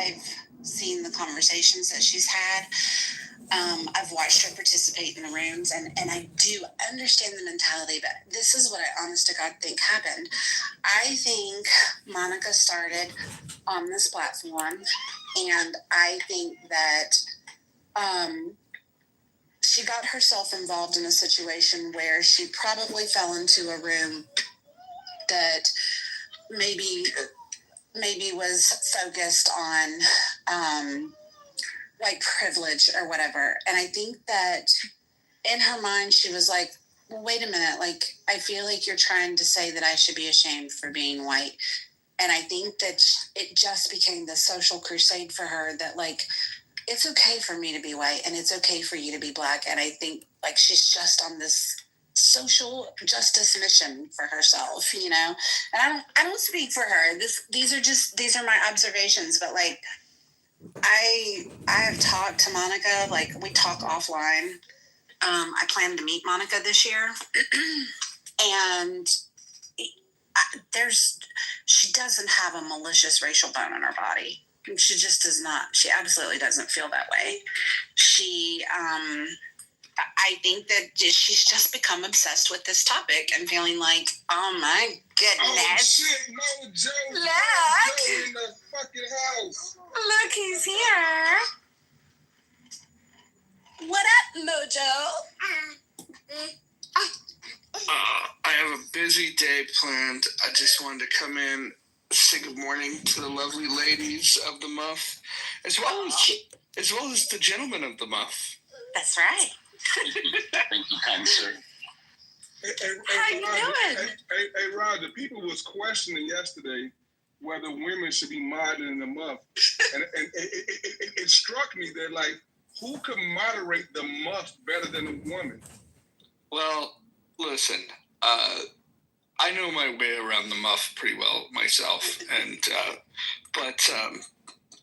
I've seen the conversations that she's had. I've watched her participate in the rooms, and I do understand the mentality, but this is what I honest to God think happened. I think Monica started on this platform, and I think that she got herself involved in a situation where she probably fell into a room that maybe was focused on white privilege or whatever. And I think that in her mind, she was like, well, wait a minute. Like, I feel like you're trying to say that I should be ashamed for being white. And I think that it just became this social crusade for her that, like, it's okay for me to be white and it's okay for you to be black. And I think, like, she's just on this social justice mission for herself, you know? And I don't speak for her. These are my observations, but, like, I have talked to Monica, like, we talk offline. I plan to meet Monica this year. And she doesn't have a malicious racial bone in her body. She just does not. She absolutely doesn't feel that way. I think that she's just become obsessed with this topic and feeling like, oh my goodness. Oh shit, Mojo. Look. Mojo in the fucking house. Look, he's here. What up, Mojo? I have a busy day planned. I just wanted to come in, say good morning to the lovely ladies of the Muff, as well as the gentlemen of the Muff. That's right. Thank you, kind sir. How you doing? Hey, Roger, people was questioning yesterday whether women should be modded in the Muff. And it struck me that, like, who could moderate the Muff better than a woman? Well, listen, I know my way around the Muff pretty well myself, and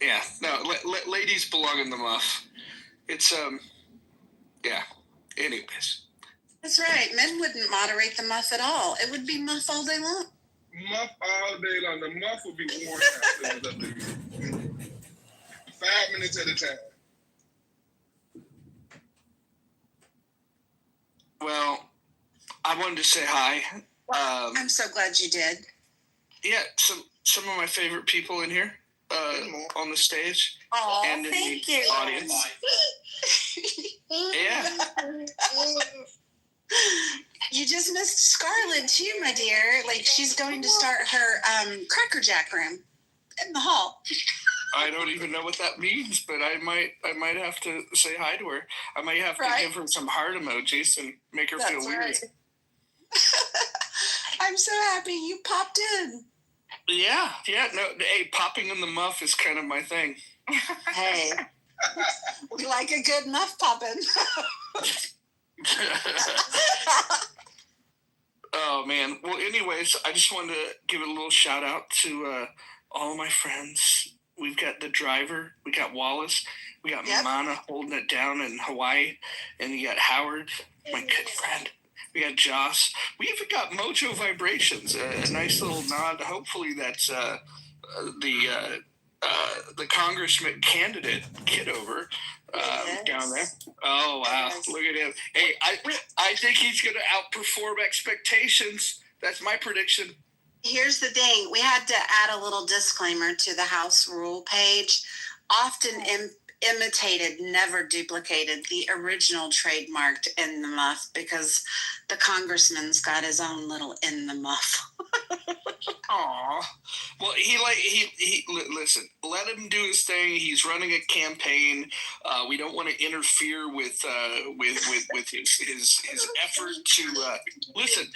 yeah, no, ladies belong in the Muff. It's yeah. Anyways, that's right. Men wouldn't moderate the Muff at all. It would be Muff all day long. Muff all day long. The Muff would be worn out. 5 minutes at a time. Well, I wanted to say hi. I'm so glad you did. Yeah, some of my favorite people in here on the stage. Oh, and in thank the you. audience. Yeah. You just missed Scarlett too, my dear. Like, she's going to start her Cracker Jack room in the hall. I don't even know what that means, but I might have to say hi to her. I might have to give her some heart emojis and make her feel weird. Right. I'm so happy you popped in. Yeah. No, hey, popping in the Muff is kind of my thing. Hey, we like a good Muff popping. Oh man. Well, anyways, I just wanted to give a little shout out to all my friends. We've got the driver, we got Wallace, we got Mana holding it down in Hawaii, and you got Howard, my good friend. We got Joss. We even got Mojo Vibrations, a nice little nod. Hopefully that's the congressman candidate Kitover down there. Oh wow, look at him. Hey, I think he's going to outperform expectations. That's my prediction. Here's the thing. We had to add a little disclaimer to the House rule page. Often imitated, never duplicated. The original trademarked in the Muff, because the congressman's got his own little in the Muff. Aw. Well, he listen, let him do his thing. He's running a campaign. We don't want to interfere with his effort to listen.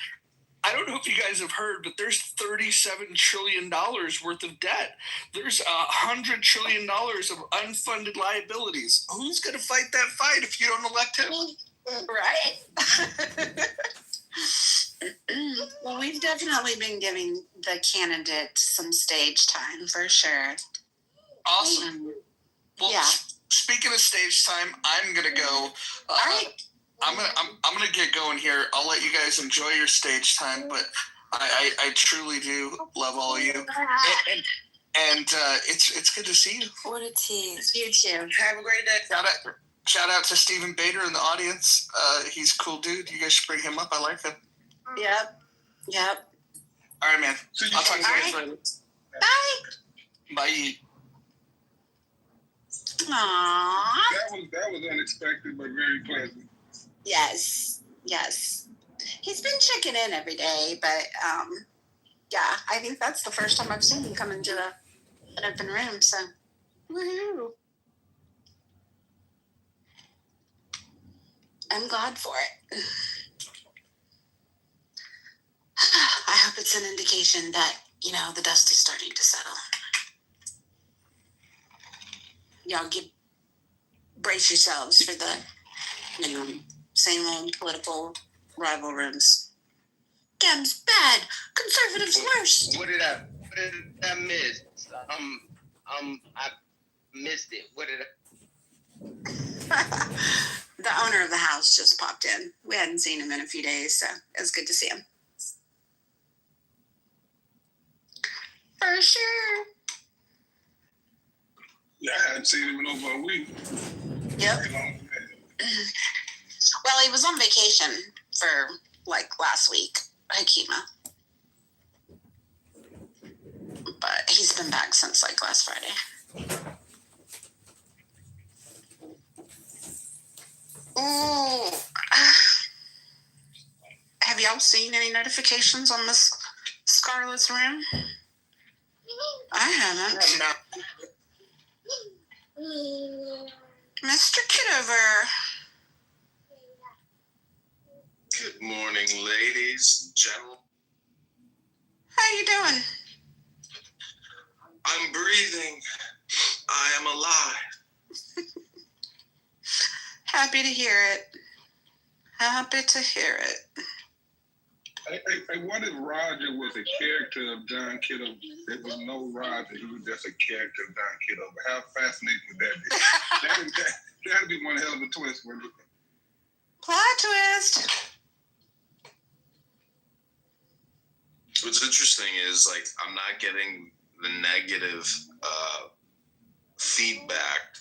I don't know if you guys have heard, but there's $37 trillion worth of debt. There's $100 trillion of unfunded liabilities. Who's going to fight that fight if you don't elect him? Right. Well, we've definitely been giving the candidate some stage time for sure. Awesome. Well, yeah. Speaking of stage time, I'm going to go. All right. I'm gonna get going here. I'll let you guys enjoy your stage time, but I truly do love all of you. And it's good to see you. What a tease. You too. Have a great day. Shout out to Stephen Bader in the audience. He's a cool dude. You guys should bring him up. I like him. Yep. All right, man. I'll talk to you guys later. Bye. Bye. Aww. That was unexpected, but very pleasant. Yes. He's been checking in every day, but yeah, I think that's the first time I've seen him come into an open room. So, woohoo! I'm glad for it. I hope it's an indication that, the dust is starting to settle. Y'all brace yourselves for the, same old political rival rooms. Dems bad, conservatives worse. What did I miss? I missed it. What did I? The owner of the house just popped in. We hadn't seen him in a few days, so it was good to see him. For sure. Yeah, I hadn't seen him in over a week. Yep. Well, he was on vacation for last week, Hakima. But he's been back since last Friday. Ooh. Have y'all seen any notifications on this Scarlett's room? I haven't. Mr. Kitover. Good morning, ladies and gentlemen. How you doing? I'm breathing. I am alive. Happy to hear it. I wondered if Roger was a character of John Kitover. There was no Roger. He was just a character of John Kitover. How fascinating would that be? That'd be one hell of a twist, wouldn't it? Plot twist. What's interesting is, I'm not getting the negative feedback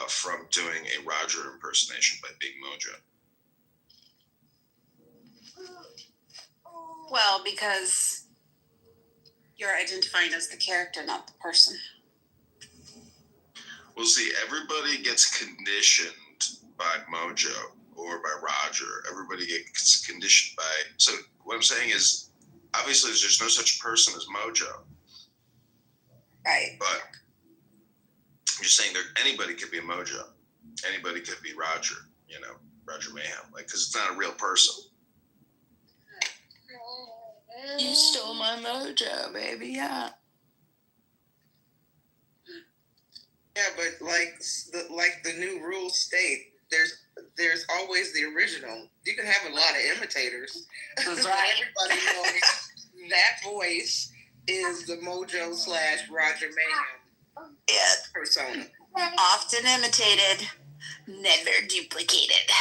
from doing a Roger impersonation by Big Mojo. Well, because you're identifying as the character, not the person. Well, see, everybody gets conditioned by Mojo or by Roger. Everybody gets conditioned by... So what I'm saying is, obviously, there's no such person as Mojo. Right. But I'm just saying anybody could be a Mojo. Anybody could be Roger, Roger Mayhem. Because it's not a real person. You stole my mojo, baby, yeah. Yeah, but like the new rules state, there's always the original. You can have a lot of imitators. That's right. Everybody knows that voice is the Mojo / Roger Mayhem persona. Often imitated, never duplicated.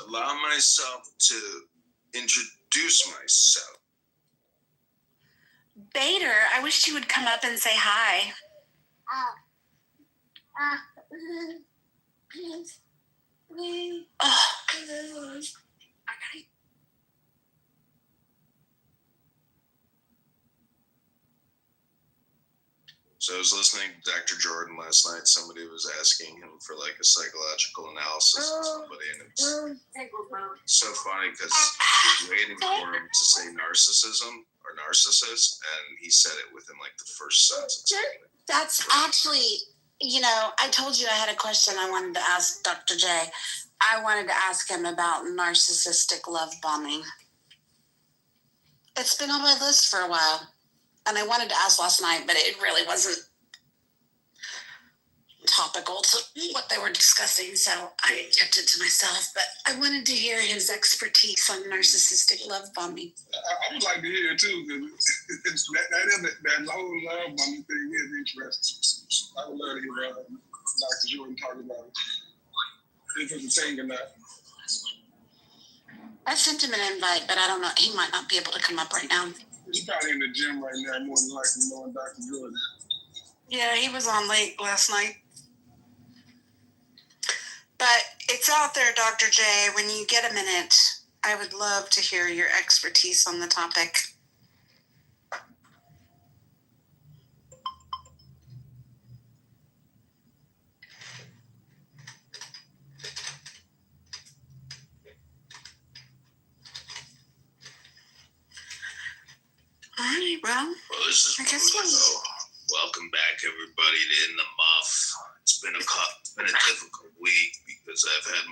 Allow myself to introduce myself. Bader, I wish you would come up and say hi. Oh. So I was listening to Dr. Jordan last night. Somebody was asking him for a psychological analysis of somebody, and it was so funny because he was waiting for him to say narcissism or narcissist, and he said it within the first sentence. That's actually, I told you I had a question I wanted to ask Dr. J. I wanted to ask him about narcissistic love bombing. It's been on my list for a while. And I wanted to ask last night, but it really wasn't topical to what they were discussing, so I kept it to myself. But I wanted to hear his expertise on narcissistic love bombing. I would like to hear it too, because that whole love bombing thing is interesting. I would love to hear Dr. Jordan talk about it. If it's the thing or not. I sent him an invite, but I don't know. He might not be able to come up right now. He's probably in the gym right now, more than likely, knowing Dr. Jordan. Yeah, he was on late last night. But it's out there, Dr. J. When you get a minute, I would love to hear your expertise on the topic. All right, well, this is I guess Bruno. Welcome back, everybody, to In the Muff. It's been a difficult week because I've had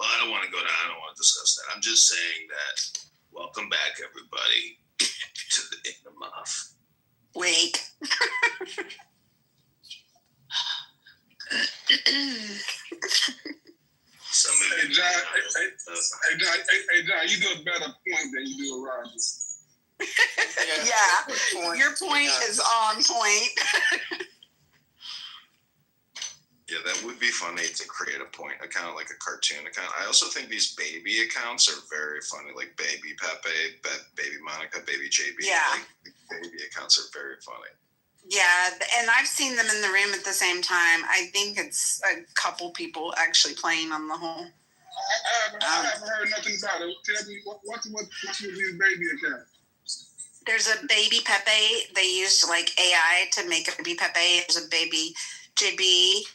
I don't want to go down. I don't want to discuss that. I'm just saying that welcome back, everybody, to the In the Muff. Wait. Hey, John, you do a better point than you do a Roger. Yeah, your point is on point. Yeah, that would be funny to create a point account, like a cartoon account. I also think these baby accounts are very funny, like Baby Pepe, Baby Monica, Baby JB. Yeah. Like, baby accounts are very funny. Yeah, and I've seen them in the room at the same time. I think it's a couple people actually playing on the whole. I haven't heard nothing about it. Tell me, what's with these baby accounts? There's a Baby Pepe. They used like AI to make a Baby Pepe. There's a Baby JB.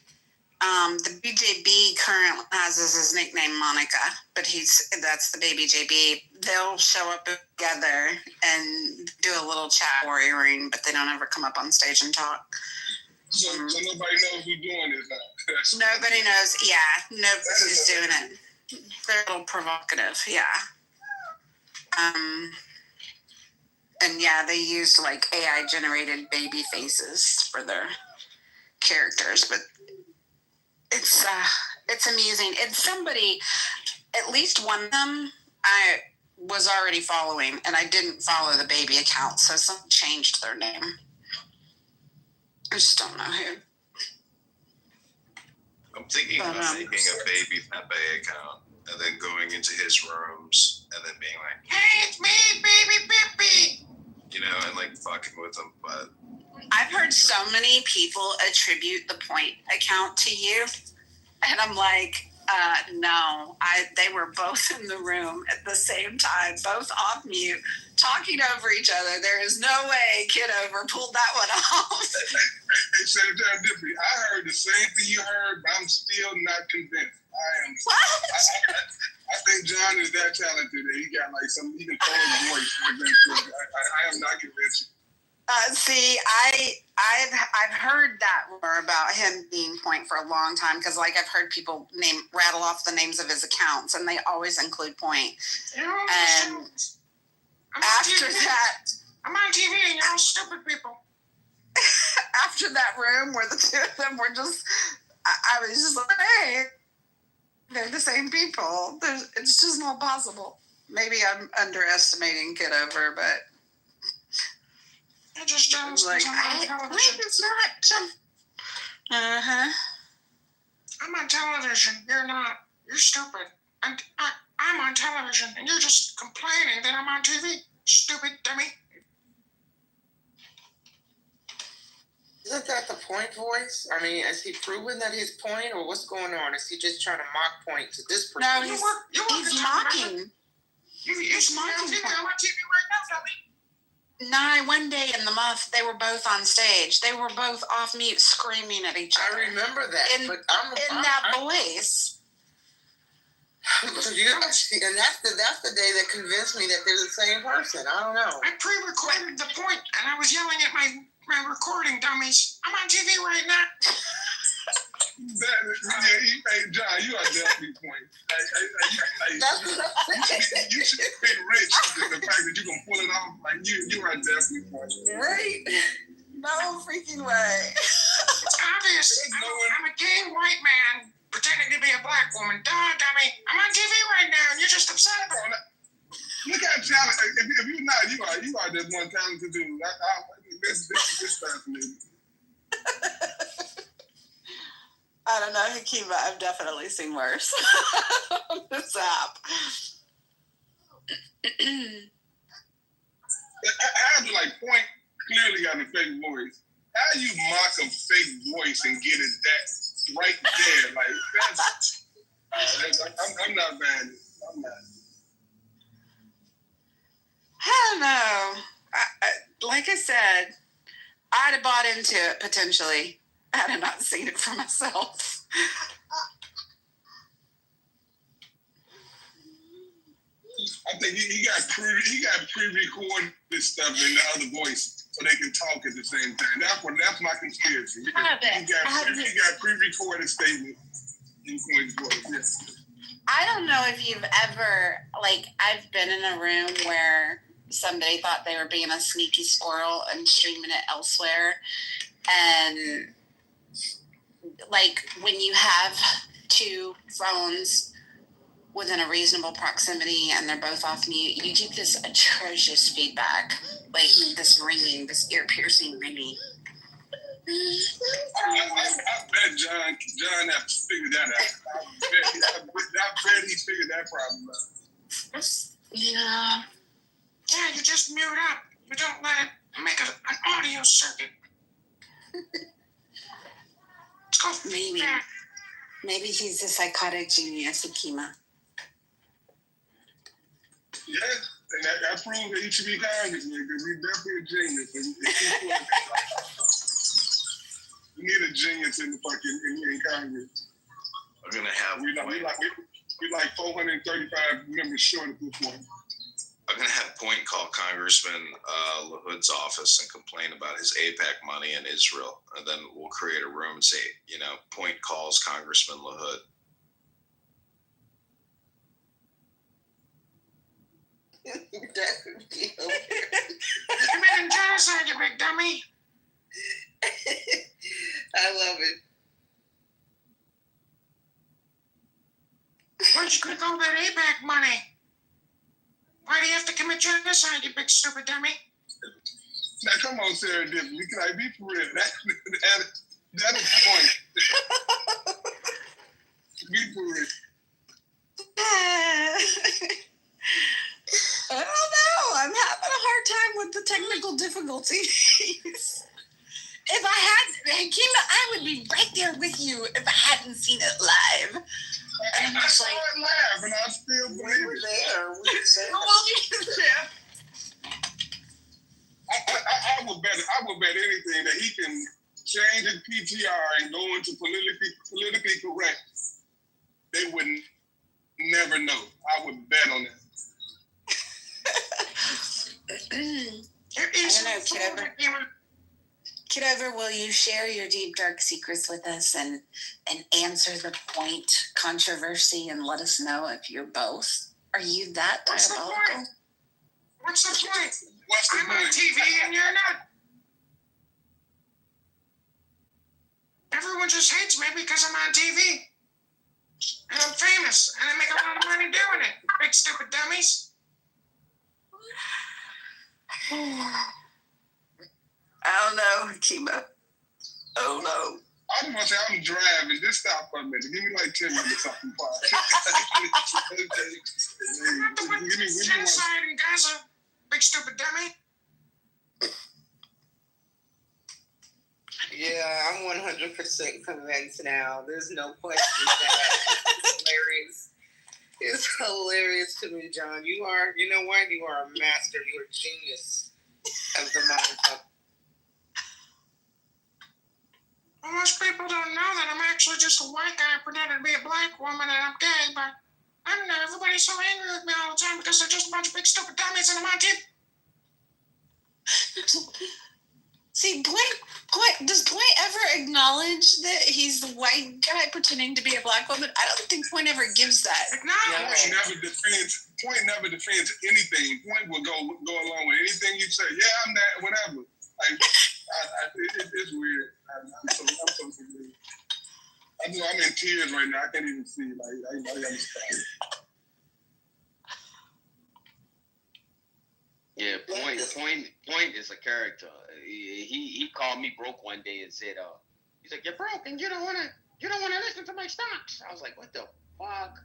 The BJB currently has as his nickname Monica, but that's the Baby JB. They'll show up together and do a little chat warrioring, but they don't ever come up on stage and talk. So nobody knows who's doing this now. Nobody knows. Yeah, nobody's who's doing it. They're a little provocative. Yeah. And yeah, they used like AI generated baby faces for their characters, but it's amusing. It's somebody, at least one of them, I was already following, and I didn't follow the baby account, so someone changed their name. I just don't know who. I'm thinking of making a Baby Pepe account and then going into his rooms and then being like, "Hey, it's me, Baby Pepe," and like fucking with him, but. I've heard so many people attribute the point account to you, and I'm like, no. They were both in the room at the same time, both off mute, talking over each other. There is no way Kitover pulled that one off. Hey, Senator Dippy, I heard the same thing you heard, but I'm still not convinced. What? I think John is that talented that he got like he can tone his voice. I am not convinced. See, I've heard that rumor about him being point for a long time because, like, I've heard people rattle off the names of his accounts, and they always include point. And after that, I'm on TV, and you're all stupid people. After that room where the two of them were just, I was just like, hey, they're the same people. It's just not possible. Maybe I'm underestimating Kitover, but. I just don't Like, it's not. I'm on television. You're not. You're stupid. I'm on television, and you're just complaining that I'm on TV. Stupid dummy. Isn't that the point voice? I mean, is he proven that he's point, or what's going on? Is he just trying to mock point to this person? No, he's mocking. He's mocking TV. I'm on TV right now, dummy. One day in the Muff, they were both on stage. They were both off mute, screaming at each other. I remember that, but I'm that voice. And that's the day that convinced me that they're the same person. I don't know. I pre-recorded the point, and I was yelling at my recording dummies. I'm on TV right now. Hey, John, you are definitely point. You should be rich. The fact that you can pull it off, like you are definitely point. Right? No freaking way. It's obvious. I'm a gay white man pretending to be a black woman. Duh, dummy. I'm on TV right now, and you're just upset about it. Look how talented. If you're not, you are just one talented dude. This is fascinating. I don't know, Hakima. I've definitely seen worse on this app. like Point clearly got a fake voice. How you mock a fake voice and get it that right there? Like I'm not bad. I'm not. I don't know. Like I said, I'd have bought into it potentially had I not seen it for myself. I think he got pre-recorded stuff in the other voice so they can talk at the same time. That's my conspiracy. He got pre-recorded statements in Point's voice. Yes. I don't know if you've ever, like, I've been in a room where somebody thought they were being a sneaky squirrel and streaming it elsewhere. And, like, when you have two phones within a reasonable proximity and they're both off mute, you get this atrocious feedback, like this ringing, this ear-piercing ringing. I bet John has to figure that out. I bet he figured that problem out. Yeah. Yeah, you just mute up. You don't let it make an audio circuit. Let's go. Maybe. Back. Maybe he's a psychotic genius, Akima. Yeah, and that proves that he should be congressman because he's definitely a genius. You need a genius in the fucking in Congress. We're gonna have we like 435 members short at this point. I'm gonna have Point call Congressman LaHood's office and complain about his AIPAC money in Israel, and then we'll create a room and say, Point calls Congressman LaHood. That would be You're committing genocide, you big dummy. I love it. Where'd you get all that AIPAC money? Why do you have to commit genocide, you big stupid dummy? Now, come on, Sarah Diffie. Can I be for real? That is the point. Be for real. I don't know. I'm having a hard time with the technical difficulties. If I had, Akima, I would be right there with you if I hadn't seen it live. And I saw it live, and I still believe We were it. there. We were there. I would bet anything that he can change his PTR and go into politically correct. They would never know. I would bet on that. I don't know, Kitover, will you share your deep, dark secrets with us and answer the point controversy and let us know if you're both? Are you that diabolical? What's the point? What's the I'm on point? TV and you're not. Everyone just hates me because I'm on TV. And I'm famous. And I make a lot of money doing it. Big stupid dummies. I don't know, Akima. Oh no. I just want to say I'm driving. Just stop for a minute. Give me like 10 minutes off the pod. I'm not the one that's genocide in Gaza. Big stupid dummy. Yeah, I'm 100% convinced now. There's no question that. It's hilarious. It's hilarious to me, John. You know what? You are a master. You're a genius of the mind. Well, most people don't know that I'm actually just a white guy pretending to be a black woman and I'm gay, but I don't know. Everybody's so angry with me all the time because they're just a bunch of big stupid dummies and I'm on TV. See, does Point ever acknowledge that he's the white guy pretending to be a black woman? I don't think Point ever gives that. Acknowledge. Point never defends anything. Point will go along with anything you say. Yeah, I'm that, whatever. Like, it's weird. I'm so confused. I'm in tears right now. I can't even see. Like, I gotta stop. Yeah, Point is a character. He called me broke one day and said, he's like, you're broke and you don't wanna listen to my stocks. I was like, what the fuck?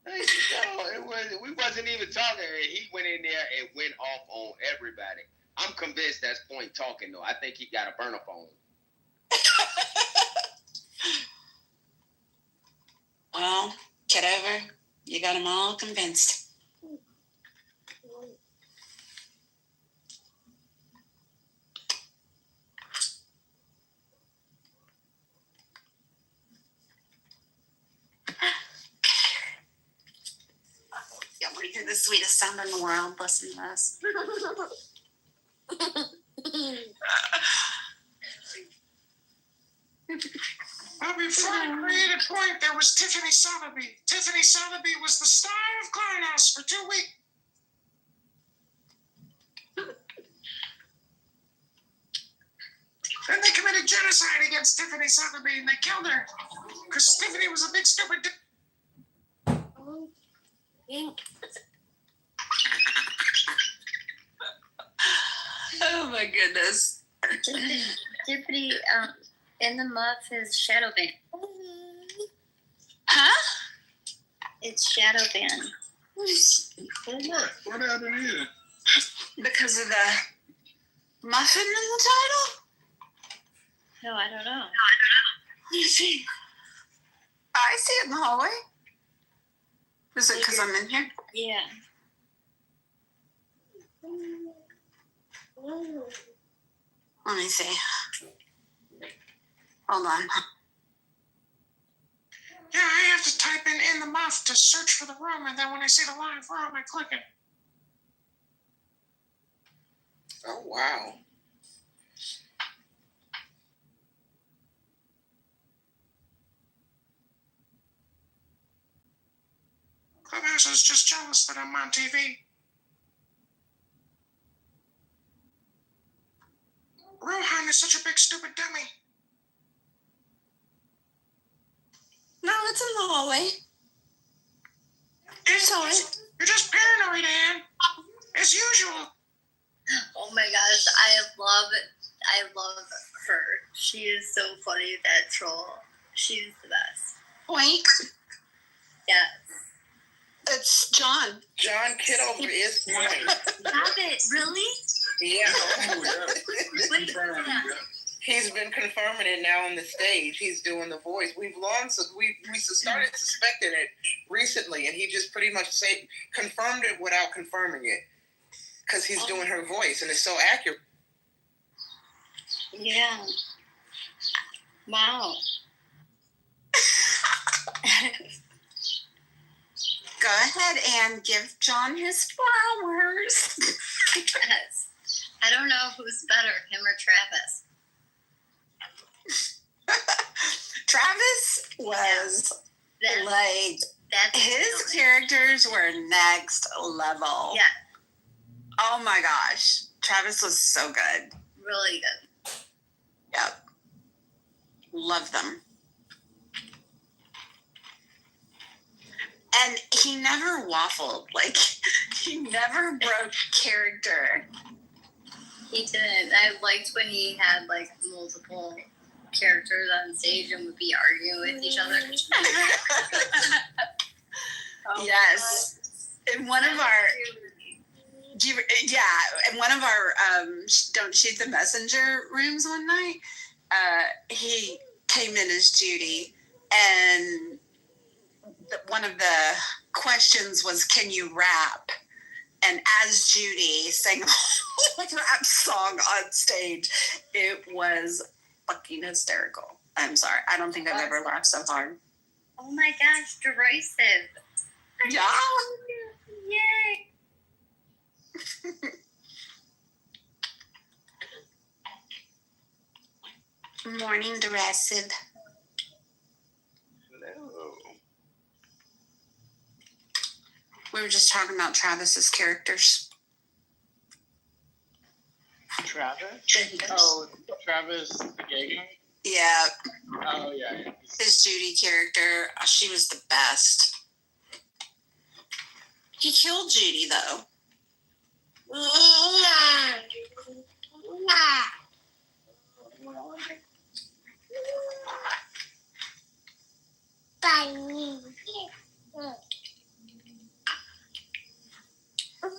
We wasn't even talking. He went in there and went off on everybody. I'm convinced that's Point talking though. I think he got a burner phone. Well, Kitover, you got them all convinced. You want to hear the sweetest sound in the world? Listen to this. Before I created Point, there was Tiffany Sotheby. Tiffany Sotheby was the star of Clownhouse for 2 weeks. Then they committed genocide against Tiffany Sotheby and they killed her. Because Tiffany was a big stupid. Oh my goodness. Tiffany, in the muff is shadow ban. Huh? It's shadow ban. For what? What happened here? Because of the muffin in the title? No, I don't know. Let me see. I see it in the hallway. Is it because I'm in here? Yeah. Let me see. Hold on. Yeah, I have to type in the muff to search for the room, and then when I see the live room, I click it. Oh, wow. Clubhouse is just jealous that I'm on TV. Rohan is such a big stupid dummy. No, it's in the hallway. You're just paranoid, Anne. As usual. Oh my gosh, I love her. She is so funny, that troll. She's the best. Point. Yes. It's John. John Kitover is Point. Stop it, really? Yeah. Wait, yeah. He's been confirming it now on the stage. He's doing the voice. We started suspecting it recently, and he just pretty much confirmed it without confirming it, because he's doing her voice, and it's so accurate. Yeah. Wow. Go ahead and give John his flowers. Yes. I don't know who's better, him or Travis. Travis was his characters were next level. Yeah. Oh my gosh. Travis was so good. Really good. Yep. Love them. And he never waffled. Like, he never broke character. He didn't. I liked when he had like multiple characters on stage and would be arguing with each other. Yes. In one of our in one of our Don't Shoot the Messenger rooms one night, he came in as Judy, and one of the questions was, can you rap? And as Judy sang a whole rap song on stage, it was fucking hysterical. I'm sorry. I don't think I've ever laughed so hard. Oh my gosh, derisive. Yeah. Yay. Morning, derisive. Hello. We were just talking about Travis's characters. Travis? Oh, Travis the gay guy? Yeah. Oh, yeah. His Judy character, she was the best. He killed Judy, though.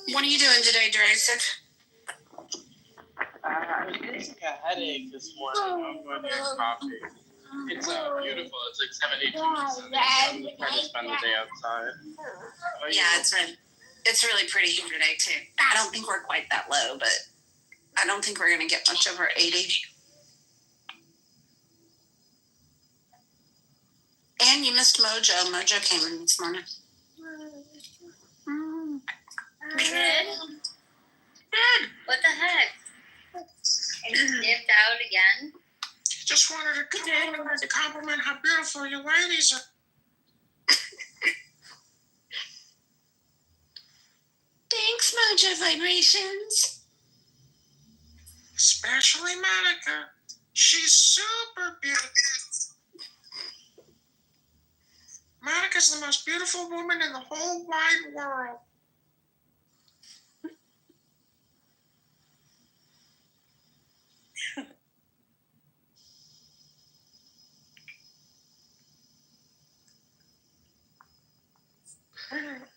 What are you doing today, Derisive? a headache this morning. I'm going to get coffee. It's beautiful. It's like 70 degrees Sunday. I'm trying to spend the day outside. Yeah, it's really pretty here today too. I don't think we're quite that low, but I don't think we're gonna get much over 80. And you missed Mojo. Mojo came in this morning. Good. What the heck? And you dipped out again? Just wanted to compliment how beautiful you ladies are. Thanks, Mojo Vibrations. Especially Monica. She's super beautiful. Monica's the most beautiful woman in the whole wide world.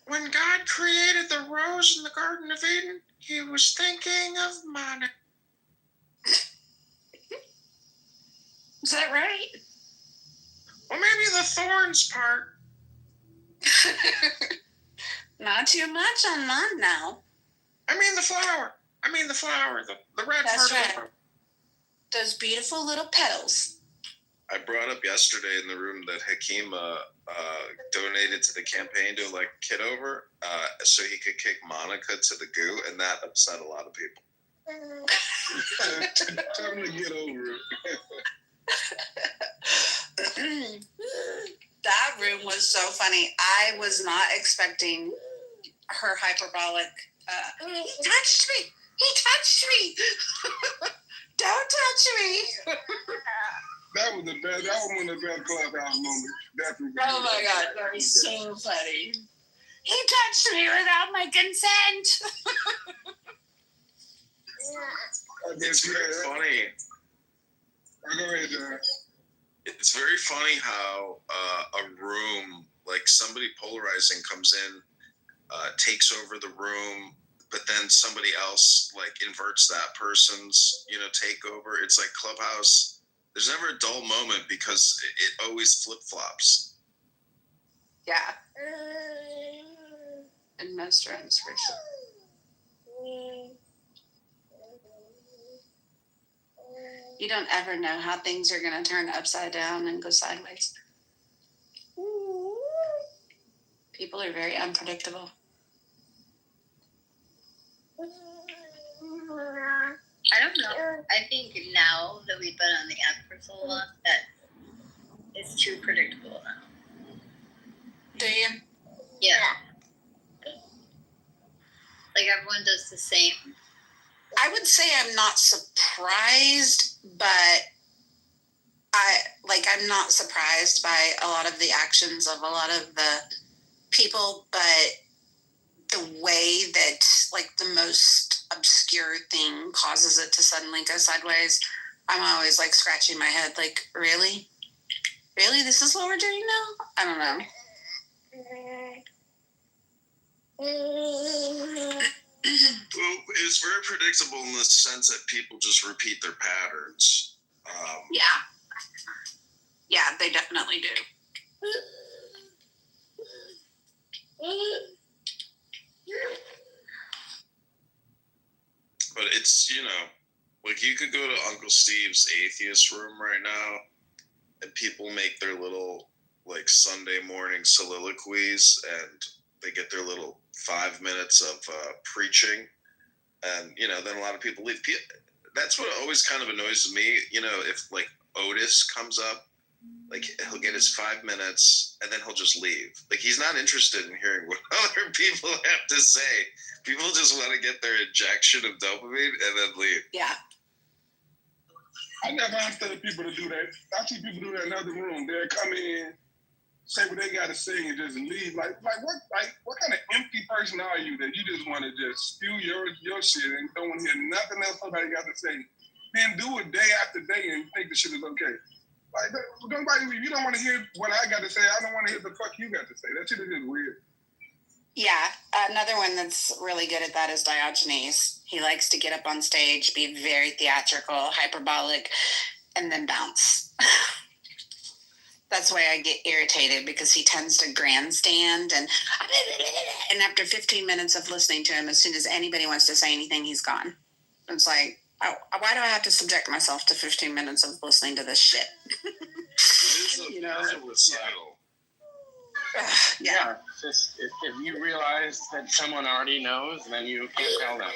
When God created the rose in the Garden of Eden, he was thinking of Monica. Is that right? Well, maybe the thorns part. Not too much on mine now. I mean the flower. The red That's part. right. Those beautiful little petals. I brought up yesterday in the room that Hakeem donated to the campaign to elect Kitover so he could kick Monica to the goo, and that upset a lot of people. Tell me to get over it. That room was so funny. I was not expecting her hyperbolic. He touched me. Don't touch me. That was one of the best clubhouse moments. Oh my God, that was so funny. He touched me without my consent. It's very funny. Go ahead, John. It's very funny how a room, like somebody polarizing comes in, takes over the room, but then somebody else like inverts that person's, takeover. It's like Clubhouse. There's never a dull moment because it always flip-flops. Yeah. In most rooms, for sure. You don't ever know how things are going to turn upside down and go sideways. People are very unpredictable. I don't know. I think now that we've been on the app for so long that it's too predictable now. Do you? Yeah. Like everyone does the same. I would say I'm not surprised, but I'm not surprised by a lot of the actions of a lot of the people, but the way that like the most obscure thing causes it to suddenly go sideways, I'm always like scratching my head like, really? This is what we're doing now? I don't know. Well, it's very predictable in the sense that people just repeat their patterns. Yeah, they definitely do. But it's, like you could go to Uncle Steve's atheist room right now and people make their little like Sunday morning soliloquies and they get their little 5 minutes of preaching. And, then a lot of people leave. That's what always kind of annoys me, if like Otis comes up, like he'll get his 5 minutes and then he'll just leave. Like he's not interested in hearing what other people have to say. People just want to get their injection of dopamine and then leave. Yeah. I never understood people to do that. I see people do that in other rooms. They'll come in, say what they got to say, and just leave. Like what kind of empty person are you that you just want to just spew your shit and don't want to hear nothing else somebody got to say? Then do it day after day and think the shit is okay. Like, if you don't want to hear what I got to say, I don't want to hear the fuck you got to say. That shit is just weird. Yeah, another one that's really good at that is Diogenes. He likes to get up on stage, be very theatrical, hyperbolic, and then bounce. That's why I get irritated, because he tends to grandstand and after 15 minutes of listening to him, as soon as anybody wants to say anything, he's gone. It's like, oh, why do I have to subject myself to 15 minutes of listening to this shit? It's a recital. Yeah. Just if you realize that someone already knows, then you can't tell them.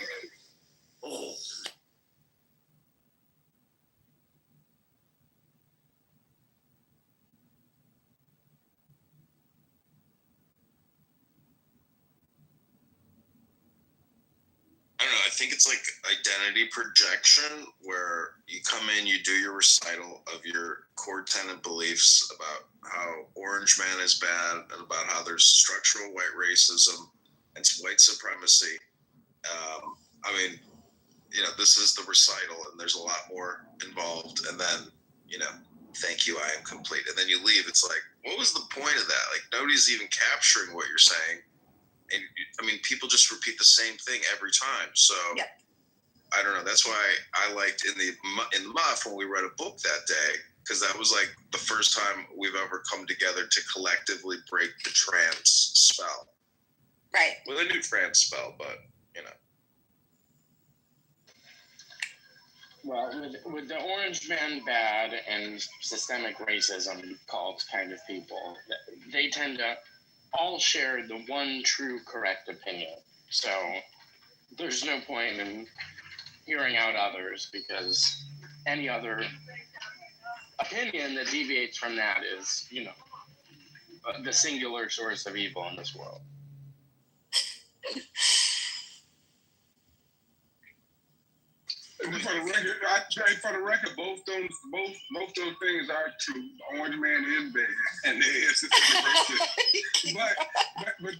I don't know. I think it's like identity projection, where you come in, you do your recital of your core tenet beliefs about how Orange Man is bad and about how there's structural white racism and white supremacy. I mean, this is the recital, and there's a lot more involved. And then, thank you, I am complete. And then you leave. It's like, what was the point of that? Like, nobody's even capturing what you're saying. And I mean, people just repeat the same thing every time. So Yep. I don't know. That's why I liked in the Muff when we read a book that day, because that was like the first time we've ever come together to collectively break the trans spell. Right. Well, a new trans spell, but Well, with the Orange Man bad and systemic racism cult kind of people, they tend to all share the one true correct opinion. So there's no point in hearing out others, because any other opinion that deviates from that is, the singular source of evil in this world. For the record, both those things are true. Orange Man is bad, and there is a but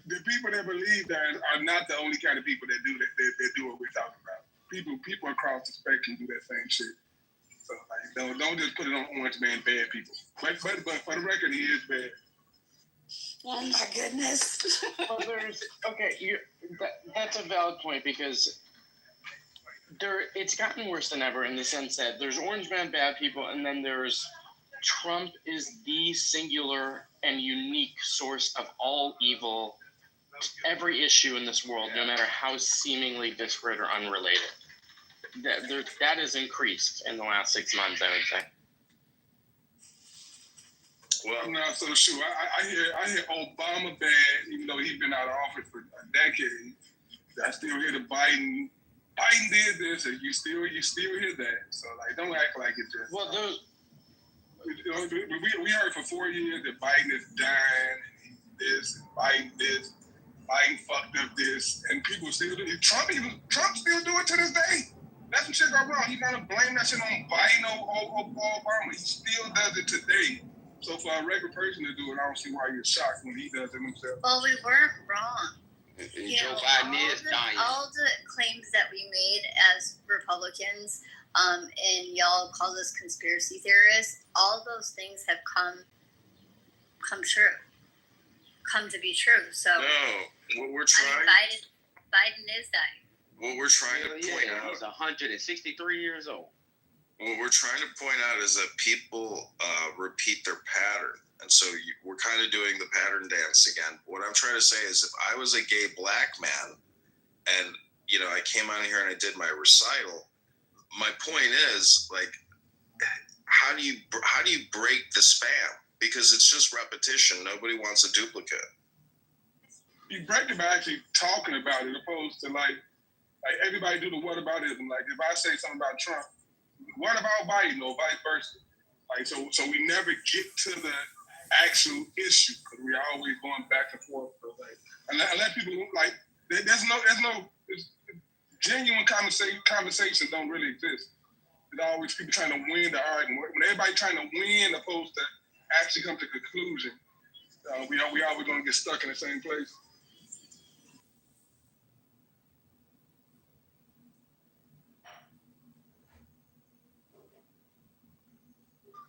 the people that believe that are not the only kind of people that do that. They do what we're talking about. People across the spectrum do that same shit. So don't just put it on Orange Man bad people. But for the record, he is bad. Oh my goodness. Well, that's a valid point, because it's gotten worse than ever, in the sense that there's Orange Man bad people, and then there's Trump is the singular and unique source of all evil, every issue in this world, no matter how seemingly disparate or unrelated. That has increased in the last 6 months, I would say. Well, I'm not so sure. I hear Obama bad, even though he's been out of office for a decade. I still hear the Biden did this, and you still hear that. So don't act like it just. Well, we heard for 4 years that Biden is dying, and this, and Biden fucked up this, and people still do it. Trump still do it to this day. That's what shit go wrong. He want to blame that shit on Biden or Obama. He still does it today. So for a regular person to do it, I don't see why you're shocked when he does it himself. Well, we weren't wrong. Joe Biden is dying. All the claims that we made as Republicans, and y'all call us conspiracy theorists, all those things have come to be true. So no, what we're trying. Biden is dying. What we're trying to point out. He's 163 years old. What we're trying to point out is that people repeat their pattern. And so we're kind of doing the pattern dance again. What I'm trying to say is, if I was a gay black man and, I came out here and I did my recital, my point is, how do you break the spam? Because it's just repetition. Nobody wants a duplicate. You break it by actually talking about it, opposed to everybody do the whataboutism. Like if I say something about Trump, what about Biden, or vice versa? So we never get to the actual issue, because we're always going back and forth. Unless people there's no genuine conversations don't really exist. There's always people trying to win the argument. When everybody trying to win, opposed to actually come to a conclusion, we always going to get stuck in the same place.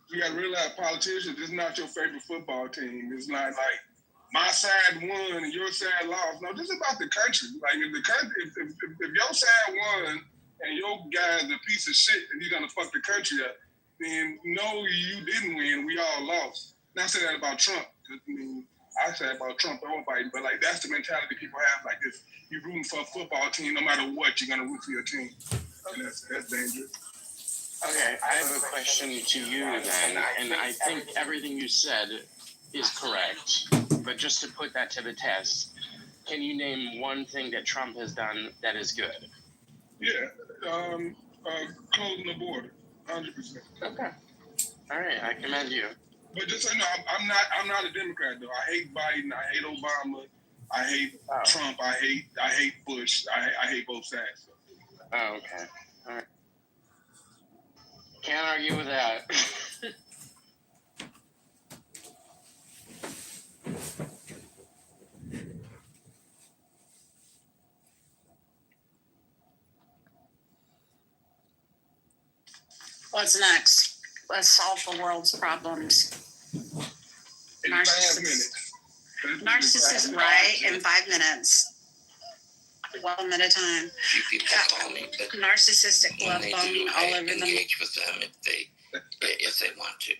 You got to realize, politicians, this is not your favorite football team. It's not like my side won and your side lost. No, this is about the country. Like if the country, if your side won and your guy's a piece of shit and he's gonna fuck the country up, then no, you didn't win. We all lost. Not say that about Trump. I mean, I say about Trump all fighting, but like that's the mentality people have. Like this, you rooting for a football team, no matter what, you're gonna root for your team. And that's dangerous. Okay, I have a question to you then, and I think everything you said is correct. But just to put that to the test, can you name one thing that Trump has done that is good? Yeah, closing the border, 100%. Okay. All right, I commend you. But just so you know, I'm not a Democrat though. I hate Biden. I hate Obama. I hate Trump. I hate Bush. I hate both sides. So. Oh, okay. All right. Can't argue with that. What's next? Let's solve the world's problems. In 5 minutes. Narcissist, right? In 5 minutes. 1 at a time. Few people call me, but narcissistic love bombing all over them. engage with them if they want to.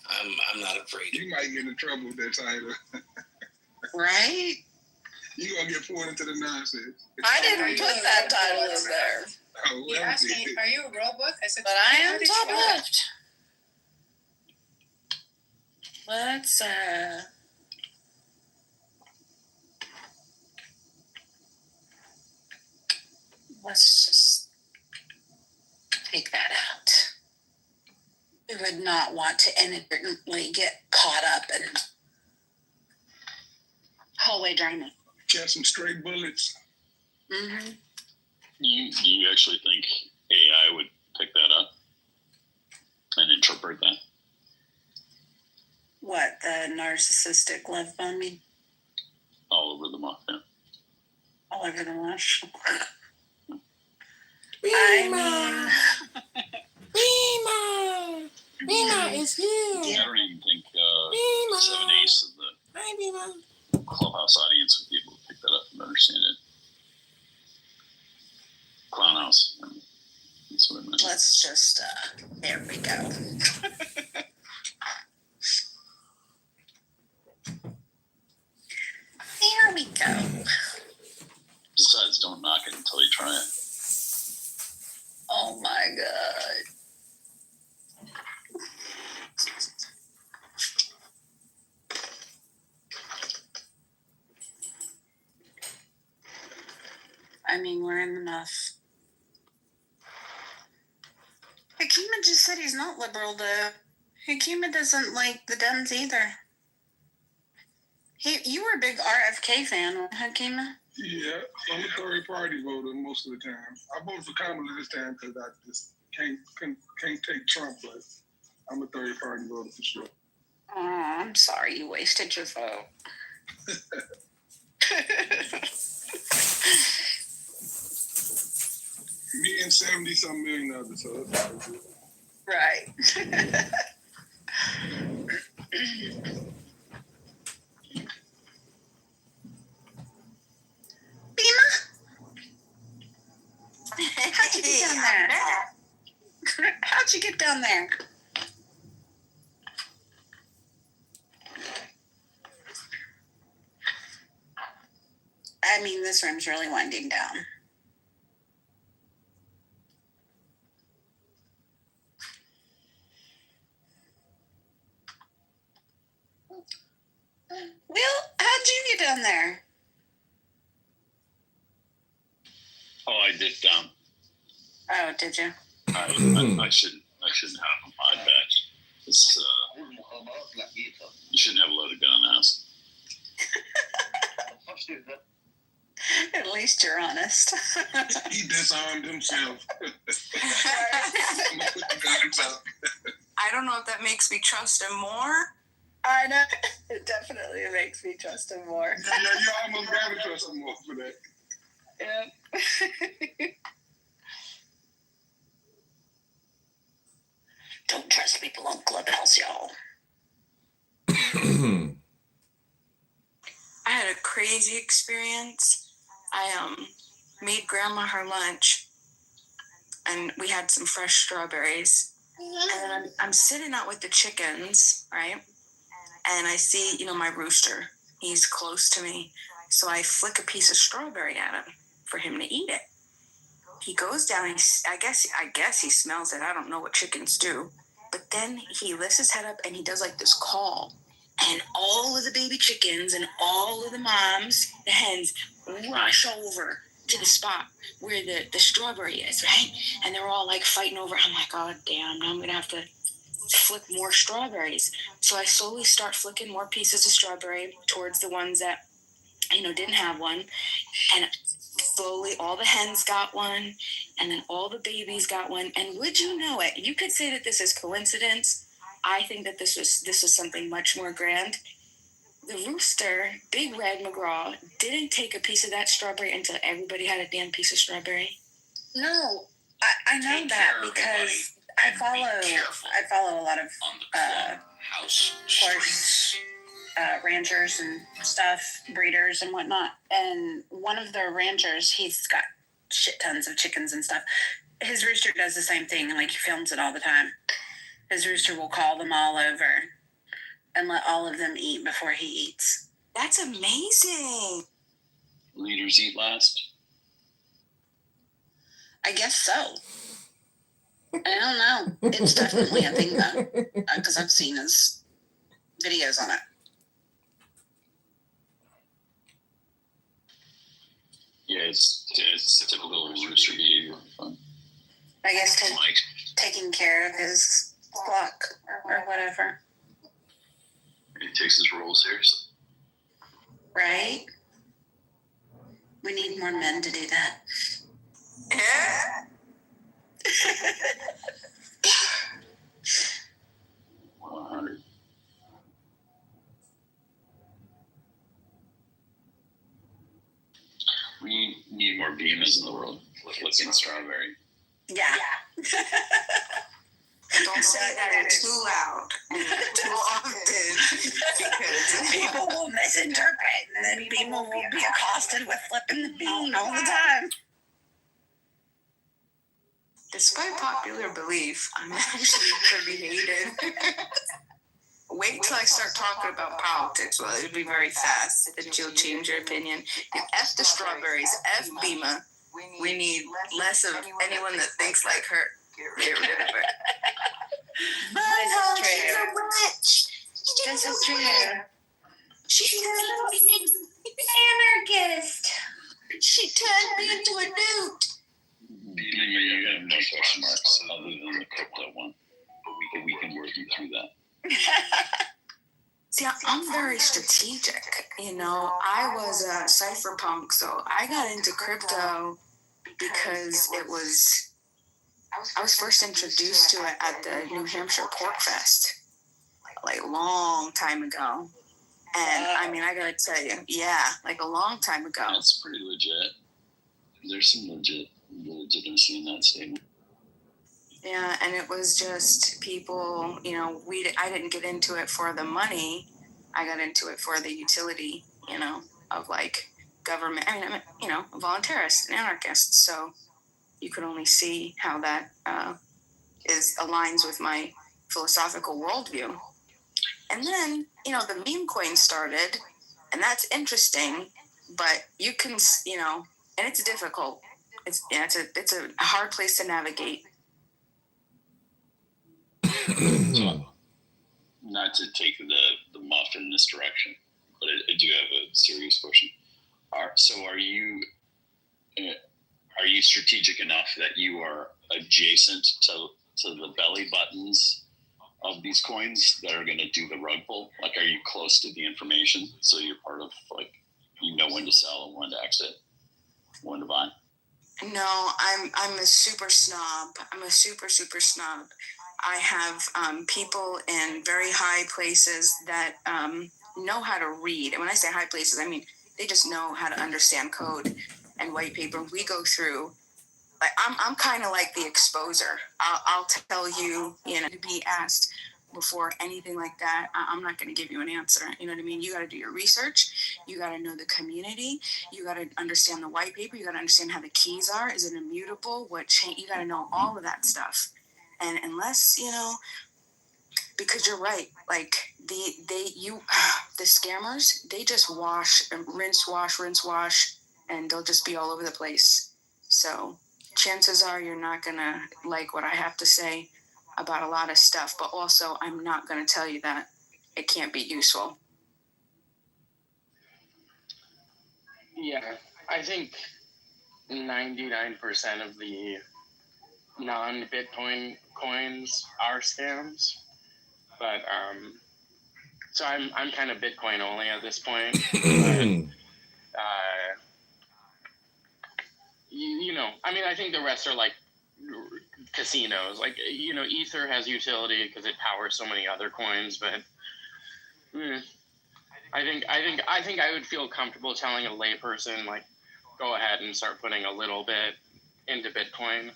I'm not afraid. You might get in trouble with that title. Right? You gonna get pulled into the nonsense. I didn't put that title in there. Oh, He asked me, "Are you a robot?" I said, But I "How am did top you know that?" left. Let's just take that out. We would not want to inadvertently get caught up in hallway drama. Catch some straight bullets. Mm-hmm. You actually think AI would pick that up and interpret that? What, the narcissistic love bombing? All over the map, yeah. All over the wash. Rima! Rima is here. I don't even think 7/8 of the Hi, Rima. Clubhouse audience would be able to pick that up and understand it. Clown house. I mean, that's what I meant. Let's just, there we go. There we go. Besides, don't knock it until you try it. Oh my God. I mean, we're in enough. Hakima just said he's not liberal, though. Hakima doesn't like the Dems either. You were a big RFK fan, Hakima? Yeah, I'm a third party voter most of the time. I voted for Kamala this time because I just can't take Trump, but I'm a third party voter for sure. Oh, I'm sorry you wasted your vote. Me and 70-some million others, so that's good. Right. How'd you get down there? How'd you get down there? I mean, this room's really winding down. Will, how'd you get down there? Oh, I dipped down. Oh, did you? I shouldn't have a mod badge. It's, you shouldn't have a loaded gun on the house. At least you're honest. He disarmed himself. I'm gonna put the guns up. I don't know if that makes me trust him more. I know. It definitely makes me trust him more. Yeah, you almost gotta trust him more for that. Yep. Don't trust people on Clubhouse, y'all. crazy experience. I made Grandma her lunch, and we had some fresh strawberries. And I'm sitting out with the chickens, right? And I see, my rooster. He's close to me. So I flick a piece of strawberry at him for him to eat it. He goes down, and I guess he smells it. I don't know what chickens do. But then he lifts his head up and he does like this call. And all of the baby chickens and all of the moms, the hens, rush over to the spot where the strawberry is, right? And they're all like fighting over. I'm like, oh, damn, now I'm going to have to flick more strawberries. So I slowly start flicking more pieces of strawberry towards the ones that, didn't have one. And slowly all the hens got one, and then all the babies got one. And would you know it? You could say that this is coincidence. I think that this was something much more grand. The rooster, Big Red McGraw, didn't take a piece of that strawberry until everybody had a damn piece of strawberry. No, I know that because I follow a lot of horse ranchers and stuff, breeders and whatnot. And one of the ranchers, he's got shit tons of chickens and stuff. His rooster does the same thing, like he films it all the time. His rooster will call them all over and let all of them eat before he eats. That's amazing. Leaders eat last? I guess so. I don't know. It's definitely a thing, though, because I've seen his videos on it. Yeah, it's typical rooster behavior. Fun. I guess taking care of his flock or whatever. He takes his role seriously. Right? We need more men to do that. Yeah. 100. We need more beamers in the world. Flicking strawberry. Yeah. Don't say that too loud. Too often. Because people will misinterpret, and then people will be accosted with flipping the bean all the time. Despite popular belief, I'm actually pretty hated. Wait till I start talking about politics. Well, it'll be very fast that you'll change your opinion. And F the strawberries, F Bima. We need less of anyone that thinks like her. Get rid of her. This is She's true. a witch. This is true. She's an anarchist. She turned me into a newt. You have no question marks other than the crypto one. But we can work you through that. See, I'm very strategic. I was a cypherpunk, so I got into crypto because I was first introduced to it at the New Hampshire Pork Fest, like a long time ago. And I mean, I gotta tell you, like a long time ago. That's pretty legit. There's some legitimacy in that statement. Yeah, and it was just people, I didn't get into it for the money. I got into it for the utility, of like government. I mean, a voluntarist, an anarchist. So you could only see how that aligns with my philosophical worldview. And then, the meme coin started, and that's interesting, but you can, and it's difficult. It's a hard place to navigate. So, not to take the muff in this direction, but I do have a serious question. Are you strategic enough that you are adjacent to the belly buttons of these coins that are going to do the rug pull? Like, are you close to the information so you're part of, like, when to sell and when to exit, when to buy? No, I'm a super snob. I'm a super snob. I have people in very high places that know how to read. And when I say high places, I mean they just know how to understand code and white paper. We go through, like, I'm kind of like the exposer. I'll tell you, to be asked before anything like that. I'm not going to give you an answer. You know what I mean? You got to do your research. You got to know the community. You got to understand the white paper. You got to understand how the keys are. Is it immutable? What change? You got to know all of that stuff. And unless, because you're right, like the scammers, they just rinse, wash, and they'll just be all over the place. So chances are you're not gonna like what I have to say about a lot of stuff, but also I'm not gonna tell you that it can't be useful. Yeah, I think 99% of the non-Bitcoin coins are scams, but so I'm kind of Bitcoin only at this point. But, I think the rest are like casinos. Like, Ether has utility because it powers so many other coins, but I think I would feel comfortable telling a layperson, like, go ahead and start putting a little bit into Bitcoin.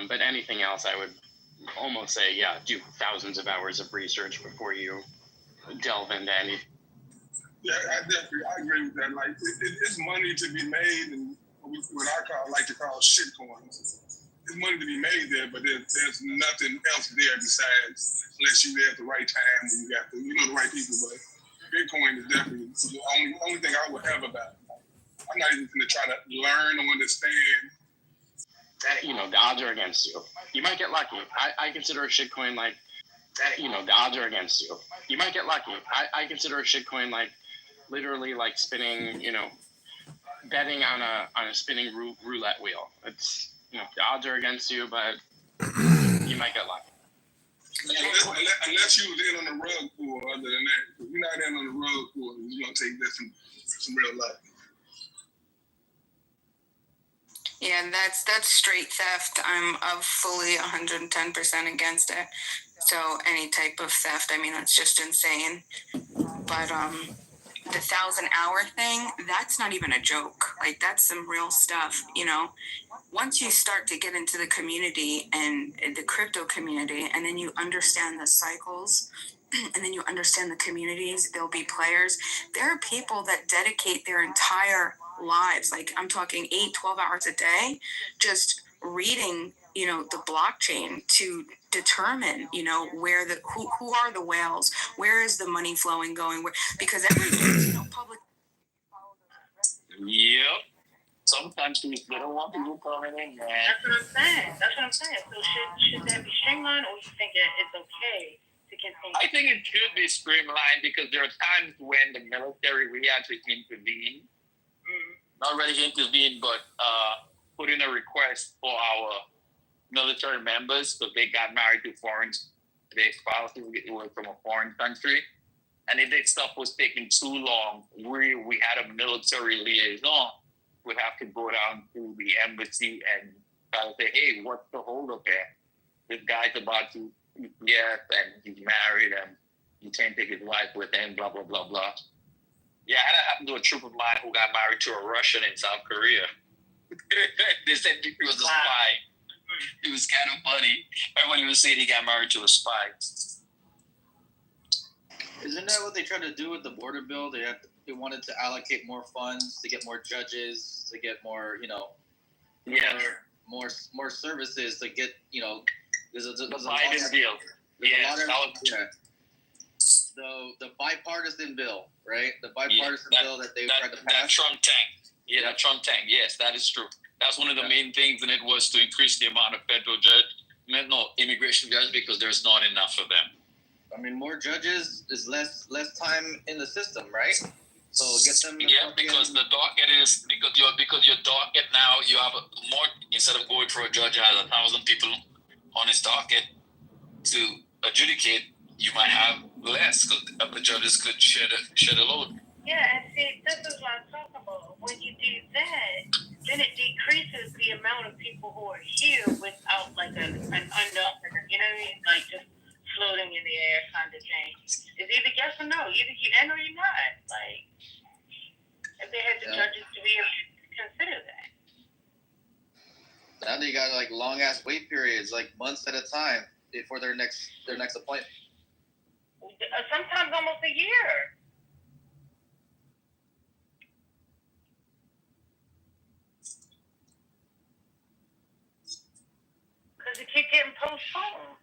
But anything else, I would almost say, yeah, do thousands of hours of research before you delve into any. Yeah, I agree with that. Like, it's money to be made, and what I like to call shit coins. There's money to be made there, but there's nothing else there besides, unless you're there at the right time and you got the right people. But Bitcoin is definitely the only thing I would have about it. I'm not even going to try to learn or understand. The odds are against you. You might get lucky. I consider a shitcoin like, the odds are against you. You might get lucky. I consider a shitcoin like literally like spinning, betting on a spinning roulette wheel. It's, the odds are against you, but you might get lucky. Unless you was in on the rug pool, other than that. If you're not in on the rug pool, you're going to take this some real luck. Yeah, that's straight theft. I'm fully 110% against it. So any type of theft, that's just insane. But the 1,000-hour thing, that's not even a joke. Like, that's some real stuff, Once you start to get into the community and the crypto community, and then you understand the cycles, and then you understand the communities, there'll be players. There are people that dedicate their entire lives, like I'm talking 8-12 hours a day, just reading, the blockchain to determine, where who are the whales, where is the money flowing going, because everything's, public. Yep. Sometimes they don't want people coming in, man. That's what I'm saying. So should that be streamlined, or you think it's okay to continue? I think it should be streamlined because there are times when the military really had to intervene. Not really intervene, but put in a request for our military members because they got married to their spouses were from a foreign country. And if that stuff was taking too long, we had a military liaison. Would have to go down to the embassy and try to say, hey, what's the holdup there? This guy's about to EPF and he's married and he can't take his wife with him, blah, blah, blah, blah. Yeah, that happened to a troop of mine who got married to a Russian in South Korea. They said he was a spy. It was kind of funny. Everybody was saying he got married to a spy. Isn't that what they tried to do with the border bill? They wanted to allocate more funds to get more judges, to get more, more services, to get, there's a Biden deal. The bipartisan bill, right? The bipartisan bill that they tried to pass. That Trump tank. Yeah, that Trump tank. Yes, that is true. That's one of the main things, and it was to increase the amount of federal immigration judges because there's not enough of them. More judges is less time in the system, right? So get them. Yeah, because the docket is because your docket now you have more instead of going for a judge who has 1,000 people on his docket to adjudicate. You might have less because the judges could share the load. Yeah, and see, this is what I'm talking about. When you do that, then it decreases the amount of people who are here without like an under, like just floating in the air kind of thing. It's either yes or no. Either you're in or you're not. Like, if they had the judges to be able to consider that. Now they got like long ass wait periods, like months at a time before their next appointment. Sometimes almost a year. does it keep getting postponed?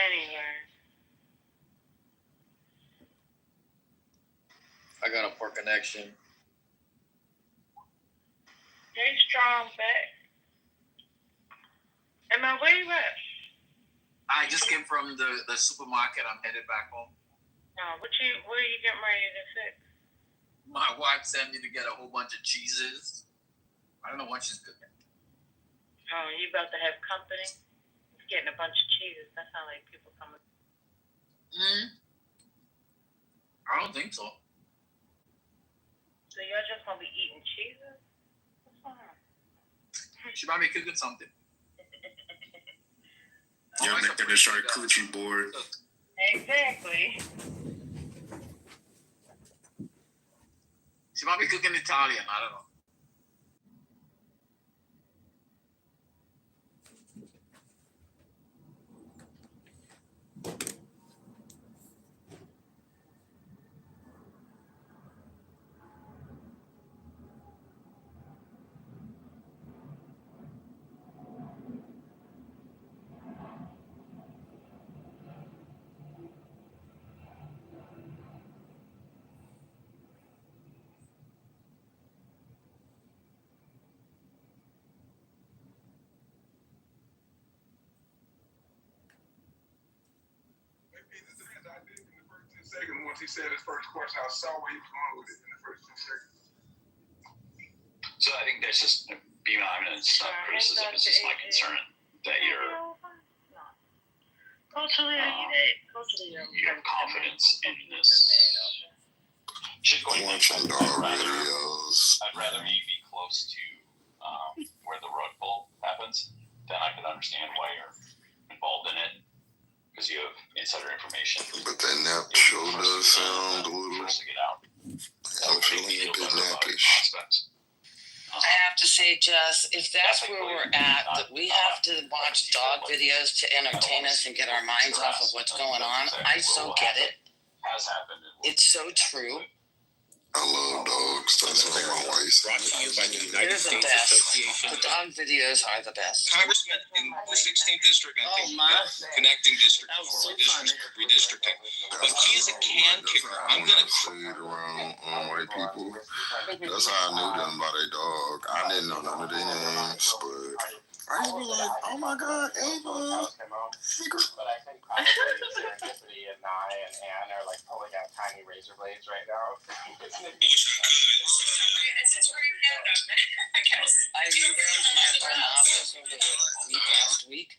Anyway. I got a poor connection. Hey, strong back. Emma, where you at? I just came from the supermarket. I'm headed back home. What are you getting ready to fix? My wife sent me to get a whole bunch of cheeses. I don't know what she's cooking. Oh, you about to have company? Getting a bunch of cheeses. That sounds like people coming. I don't think so. So y'all just gonna be eating cheeses? What's going on? She might be cooking something. Y'all making a charcuterie board. Exactly. She might be cooking Italian. I don't know. Second, once he said his first question, I saw where he was going with it in the first 2 seconds. So I think that's just beyond eminence criticism. It's just my concern that you're you have confidence in this. Shit going Watching dog videos. I'd rather me be close to where the rug pull happens. Then I can understand why you're involved in it. Because you have insider information. But that nap show does sound a little. First to get out. I'm feeling a bit nappish. I have to say, Jess, if that's where we're at, that we have to watch dog videos to entertain us and get our minds off of what's going on, I so get it. It's so true. I love dogs. That's what my wife Brought to you by the United They're the States best. Association. The dog videos are the best. Congressman in the 16th district, I think, connecting district for redistricting. But he is a can kicker. I'm going to say it around white people. That's how I knew them by their dog. I didn't know none of their names, but I just be like, oh my God, Ava. But I think probably Serendipity and Nye and Anne are like pulling out tiny razor blades right now. I rearranged my home office over the last week,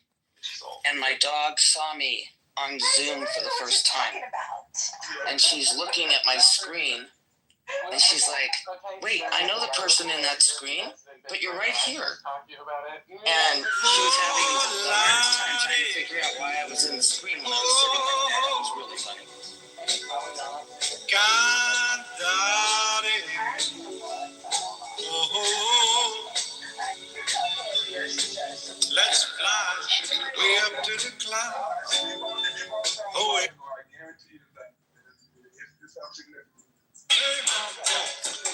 and my dog saw me on Zoom for the first time. And she's looking at my screen, and she's like, wait, I know the person in that screen, but you're right here. And she was having the hardest time trying to figure out why I was in the screen when I was sitting like that. It was really funny. let's fly way up to the clouds. Oh, wait.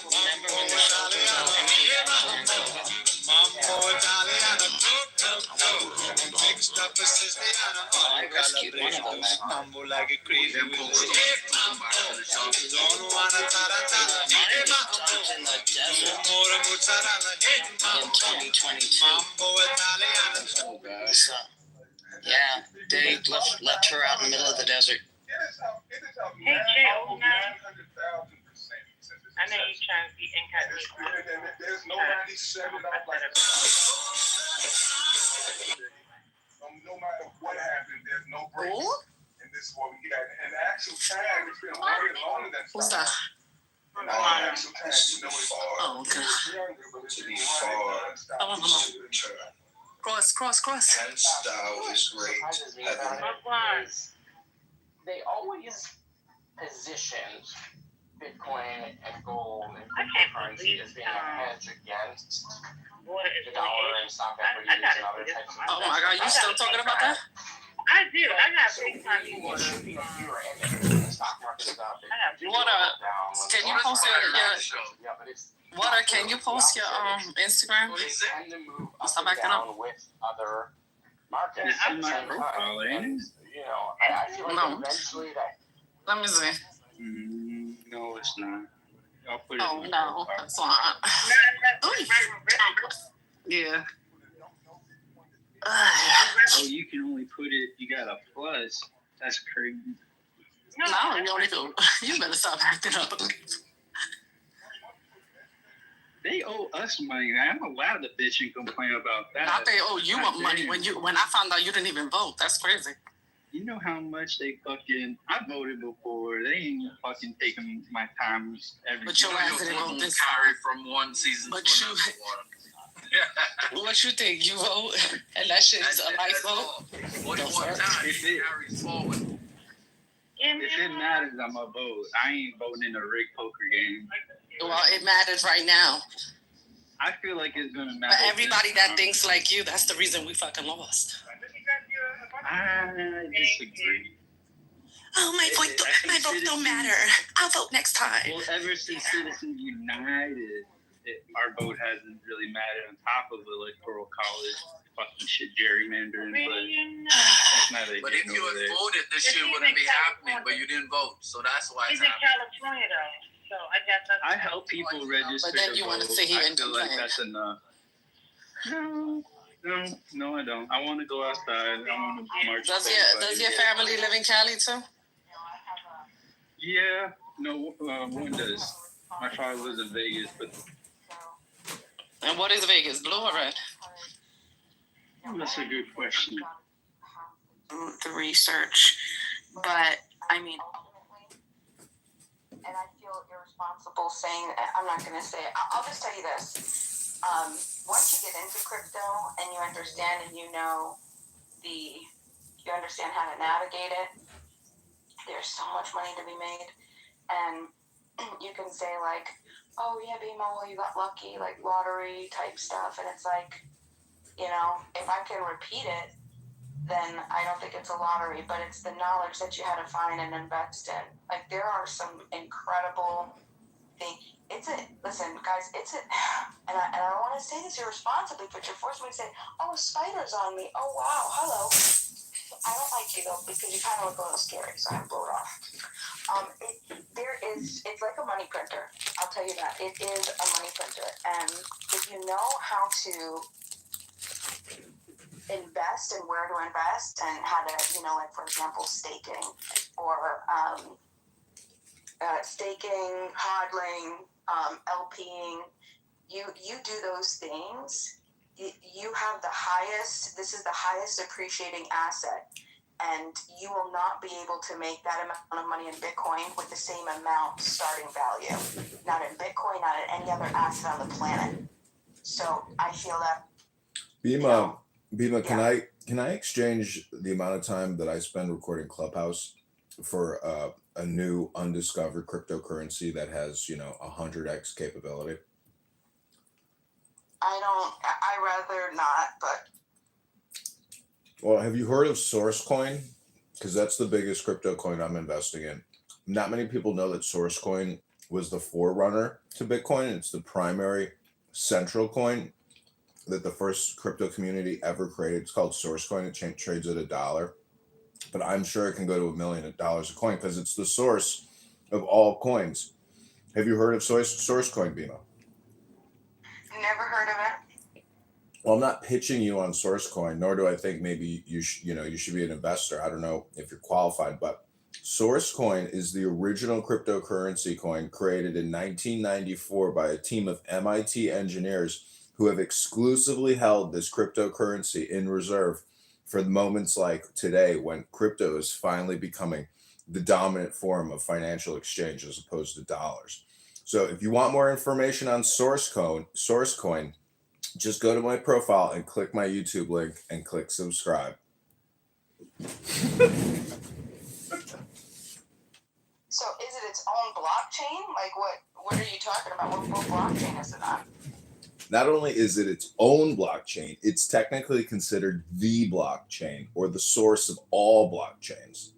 Remember when the show was on? I rescued one of them. Mambo like a crazy Mine jumped in the desert in 2022. Oh gosh. Yeah, they left her out in the middle of the desert. Hey, Jay, I know you're trying to be incognito. There's nobody set it up like that. No matter what happened, there's no break. And this is what we got. And the actual time has been way longer than Who's that? And the actual time, you know, it's Oh, okay. younger, but it's been far. Come on. Cross. And style is great. They always positioned Bitcoin and gold and cryptocurrency as being a hedge against the dollar and stock equities and other types of. Oh my God, you still talking about that? I do. I got big time. It should be a fear in the stock Can you post your Water? Can you post your Instagram? Stop acting up. With other markets. It's in my profile, ain't it? I feel like eventually that. Let me see. No, it's not. I'll put it Oh in no, that's not. Yeah. Oh, you can only put it. You got a plus. That's crazy. No, you don't even. You better stop acting up. They owe us money. I'm allowed to bitch and complain about that. Not they owe you money. When I found out you didn't even vote, that's crazy. You know how much they fucking. I voted before. They ain't fucking taking my time every. But your ass didn't vote this carry from one season but to you, another one. what you think? You vote, and that shit is a nice vote. 41 times carries forward. If it matters, I'm a vote. I ain't voting in a rigged poker game. Well, it matters right now. I feel like it's gonna matter. But everybody that thinks like you, that's the reason we fucking lost. I disagree. Oh, my vote don't matter. I'll vote next time. Well, ever since Citizens United, our vote hasn't really mattered on top of electoral college. Fucking shit gerrymandering, but that's neither But if you had voted, this shit wouldn't be happening, but you didn't vote, so that's why it's He's in happening. California though, so I guess that's. I help people register. But then you want to sit here I and feel like complain. that's enough. No, I don't. I want to go outside. I want to march. Does your family live in Cali too? Yeah, no, one does. My father lives in Vegas, but. And what is Vegas, blue or red? That's a good question. The research, but I mean, and I feel irresponsible saying. I'm not going to say it. I'll just tell you this. Once you get into crypto and you understand and you understand how to navigate it, there's so much money to be made, and you can say like, oh yeah, BMO, well, you got lucky, like lottery type stuff, and it's like, you know, if I can repeat it, then I don't think it's a lottery, but it's the knowledge that you had to find and invest in. Like there are some incredible things. Listen, guys, and I don't want to say this irresponsibly, but you're forcing me to say, oh, a spider's on me. Oh, wow, hello. I don't like you, though, because you kind of look a little scary, so I blow it off. It's like a money printer. I'll tell you that. It is a money printer. And if you know how to invest and where to invest and how to, you know, like, for example, staking or hodling, LPing, you do those things, you have this is the highest appreciating asset, and you will not be able to make that amount of money in Bitcoin with the same amount starting value. Not in Bitcoin, not in any other asset on the planet. So I feel that. Bima, yeah. Can I exchange the amount of time that I spend recording Clubhouse for a new undiscovered cryptocurrency that has, 100x capability? I rather not, but. Well, have you heard of SourceCoin? Because that's the biggest crypto coin I'm investing in. Not many people know that SourceCoin was the forerunner to Bitcoin. It's the primary central coin that the first crypto community ever created. It's called SourceCoin. It trades at $1. But I'm sure it can go to $1 million a coin because it's the source of all coins. Have you heard of SourceCoin, Bima? Never heard of it. Well, I'm not pitching you on SourceCoin, nor do I think maybe you should be an investor. I don't know if you're qualified, but SourceCoin is the original cryptocurrency coin created in 1994 by a team of MIT engineers who have exclusively held this cryptocurrency in reserve for moments like today when crypto is finally becoming the dominant form of financial exchange as opposed to dollars. So if you want more information on SourceCoin, just go to my profile and click my YouTube link and click subscribe. So is it its own blockchain? Like what are you talking about? What blockchain is it on? Not only is it its own blockchain, it's technically considered the blockchain or the source of all blockchains.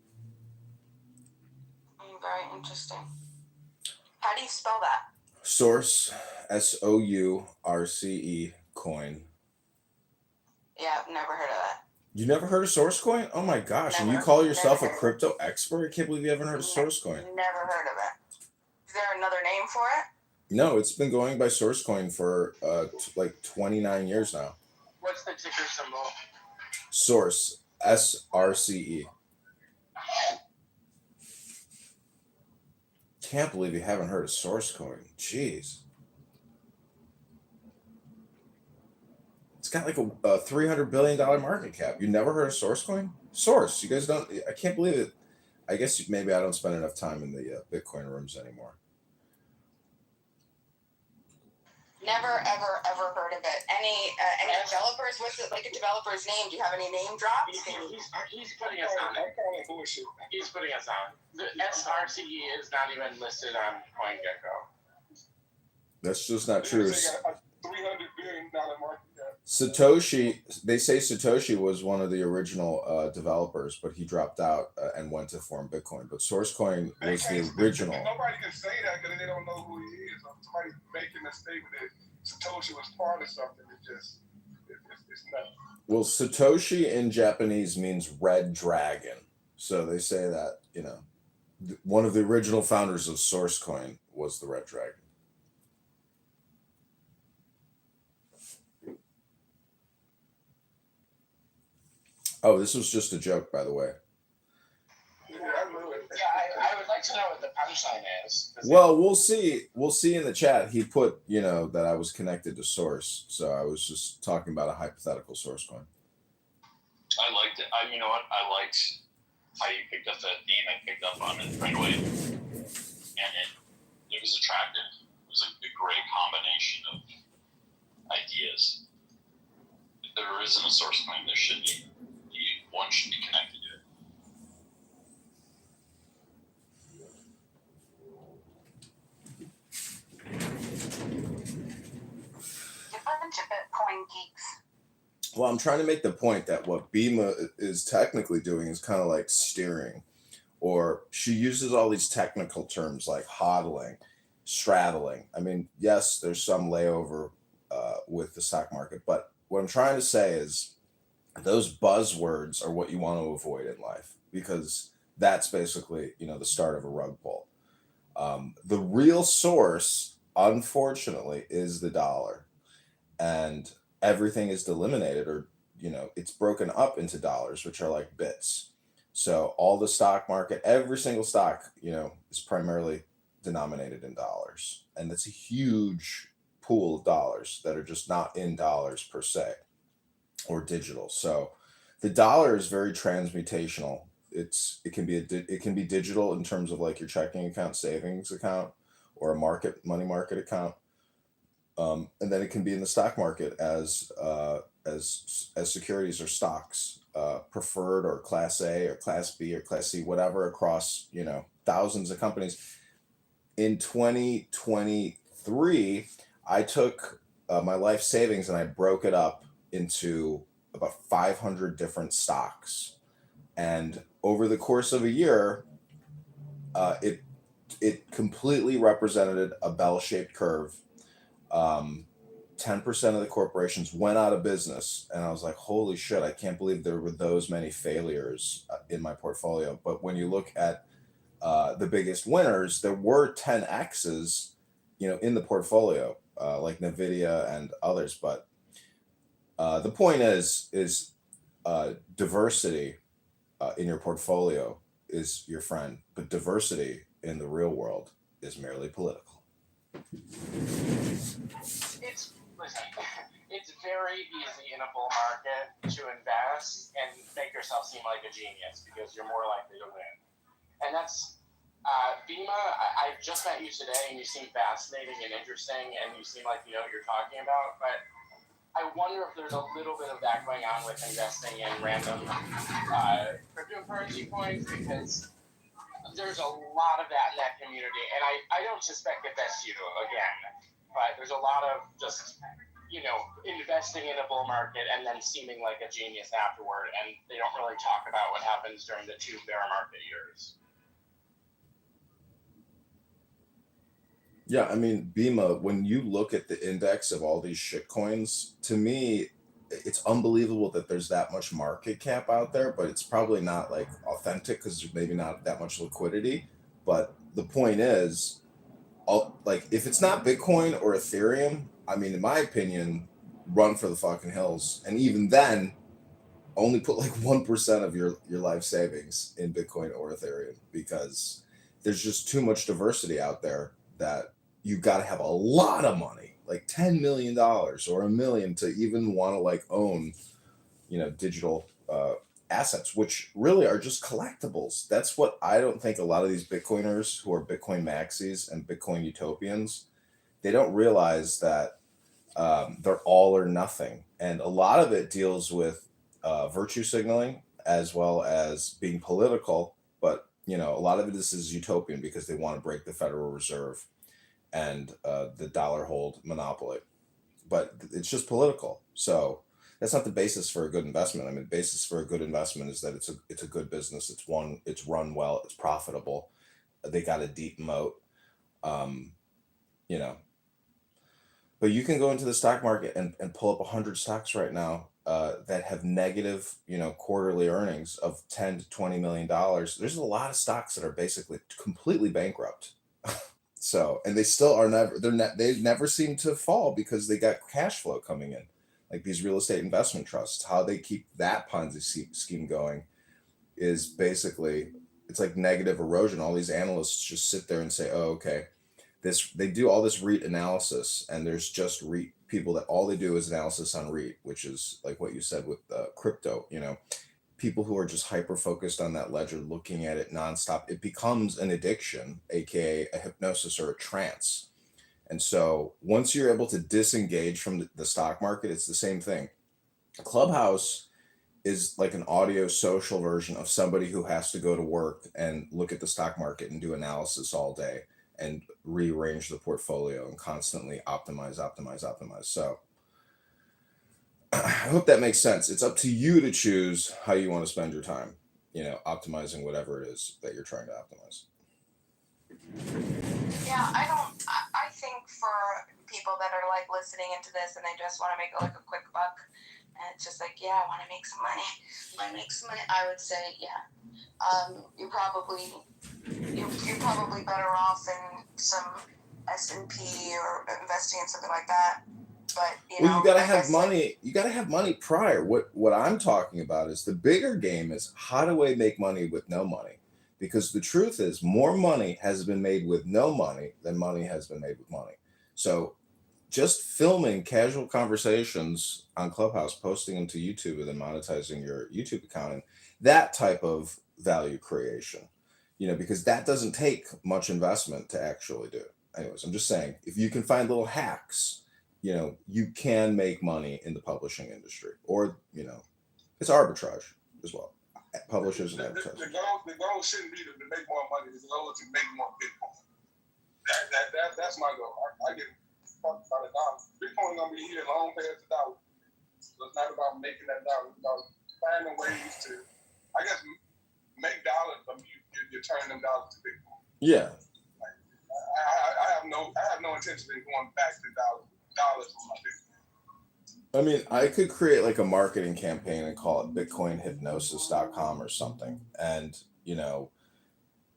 Very interesting. How do you spell that? Source, SOURCE coin. Yeah, I've never heard of that. You never heard of Source Coin? Oh my gosh! And you Never. call yourself a Never heard crypto expert? I can't believe you haven't heard of Source Coin. Never heard of it. Is there another name for it? No, it's been going by Source Coin for like 29 years now. What's the ticker symbol? Source, SRCE. Can't believe you haven't heard of Source Coin. Jeez. It's got like a $300 billion market cap. You never heard of Source Coin? Source. You guys don't. I can't believe it. I guess maybe I don't spend enough time in the Bitcoin rooms anymore. Never, ever, ever heard of it. Any developers? What's it like a developer's name? Do you have any name drops? He's putting us on. He's putting us on. The SRCE is not even listed on CoinGecko. That's just not true. They got a $300 billion market cap. Satoshi, they say Satoshi was one of the original developers, but he dropped out and went to form Bitcoin. But SourceCoin was the original. Nobody can say that because they don't know who he is. Somebody making a statement that Satoshi was part of something. It's nothing. Well, Satoshi in Japanese means red dragon. So they say that, one of the original founders of SourceCoin was the red dragon. Oh, this was just a joke, by the way. I would like to know what the punchline is. Well, we'll see. We'll see in the chat. He put, that I was connected to Source. So I was just talking about a hypothetical Source coin. I liked it. You know what? I liked how you picked up that theme. I picked up on it right away. And it was attractive. It was a great combination of ideas. If there isn't a Source coin, there should be. One should be connected to it. A bunch of Bitcoin geeks. Well, I'm trying to make the point that what Bima is technically doing is kind of like steering, or she uses all these technical terms like hodling, straddling. I mean, yes, there's some layover with the stock market, but what I'm trying to say is those buzzwords are what you want to avoid in life, because that's basically, the start of a rug pull. The real source, unfortunately, is the dollar, and everything is delimited, or, it's broken up into dollars, which are like bits. So all the stock market, every single stock, is primarily denominated in dollars. And that's a huge pool of dollars that are just not in dollars per se, or digital. So the dollar is very transmutational. It can be digital in terms of like your checking account, savings account, or a money market account. And then it can be in the stock market as securities or stocks, preferred or Class A or Class B or Class C, whatever, across thousands of companies. In 2023, I took my life savings and I broke it up into about 500 different stocks, and over the course of a year, it completely represented a bell-shaped curve. 10% of the corporations went out of business, and I was like, holy shit, I can't believe there were those many failures in my portfolio. But when you look at the biggest winners, there were 10Xs, in the portfolio, like Nvidia and others. But the point is diversity in your portfolio is your friend, but diversity in the real world is merely political. It's very easy in a bull market to invest and make yourself seem like a genius because you're more likely to win. And that's Bima, I just met you today and you seem fascinating and interesting and you seem like you know what you're talking about, but I wonder if there's a little bit of that going on with investing in random cryptocurrency coins, because there's a lot of that in that community. And I don't suspect that that's you, again, but there's a lot of just, investing in a bull market and then seeming like a genius afterward. And they don't really talk about what happens during the 2 bear market years. Yeah, I mean, Bima, when you look at the index of all these shit coins, to me, it's unbelievable that there's that much market cap out there, but it's probably not like authentic because there's maybe not that much liquidity. But the point is, like, if it's not Bitcoin or Ethereum, I mean, in my opinion, run for the fucking hills. And even then, only put like 1% of your life savings in Bitcoin or Ethereum because there's just too much diversity out there that you got to have a lot of money, like $10 million or $1 million to even want to like own, digital assets, which really are just collectibles. That's what I don't think a lot of these Bitcoiners who are Bitcoin maxis and Bitcoin utopians, they don't realize that they're all or nothing. And a lot of it deals with virtue signaling as well as being political. But, a lot of it is utopian because they want to break the Federal Reserve and the dollar hold monopoly. But it's just political. So that's not the basis for a good investment. I mean, the basis for a good investment is that it's a good business. It's run well. It's profitable. They got a deep moat. Um, you know, But you can go into the stock market and pull up 100 stocks right now that have negative, quarterly earnings of 10 to 20 million dollars. There's a lot of stocks that are basically completely bankrupt. So, and they still are they never seem to fall because they got cash flow coming in, like these real estate investment trusts. How they keep that Ponzi scheme going is basically it's like negative erosion. All these analysts just sit there and say, "Oh, okay." They do all this REIT analysis, and there's just REIT people that all they do is analysis on REIT, which is like what you said with crypto. People who are just hyper focused on that ledger, looking at it nonstop. It becomes an addiction, aka a hypnosis or a trance. And so once you're able to disengage from the stock market, it's the same thing. Clubhouse is like an audio social version of somebody who has to go to work and look at the stock market and do analysis all day and rearrange the portfolio and constantly optimize. So I hope that makes sense. It's up to you to choose how you want to spend your time, optimizing whatever it is that you're trying to optimize. Yeah, I think for people that are like listening into this and they just want to make like a quick buck, and it's just like, yeah, I want to make some money. I would say, yeah, you're probably better off in some S&P or investing in something like that. But You gotta have money. You gotta have money prior. What I'm talking about is the bigger game is how do I make money with no money? Because the truth is more money has been made with no money than money has been made with money. So just filming casual conversations on Clubhouse, posting them to YouTube, and then monetizing your YouTube account, and that type of value creation, because that doesn't take much investment to actually do. Anyways, I'm just saying, if you can find little hacks, you can make money in the publishing industry, or, it's arbitrage as well. Publishers and advertisers. The goal shouldn't be to make more money. The goal is to make more Bitcoin. That's my goal. I get fucked by the dollar. Bitcoin gonna be here long past the dollar. So it's not about making that dollar. It's about finding ways to, I guess, make dollars from you turn them dollars to Bitcoin. Yeah. I have no intention in going back to dollars for my Bitcoin. I mean, I could create like a marketing campaign and call it bitcoinhypnosis.com or something. And,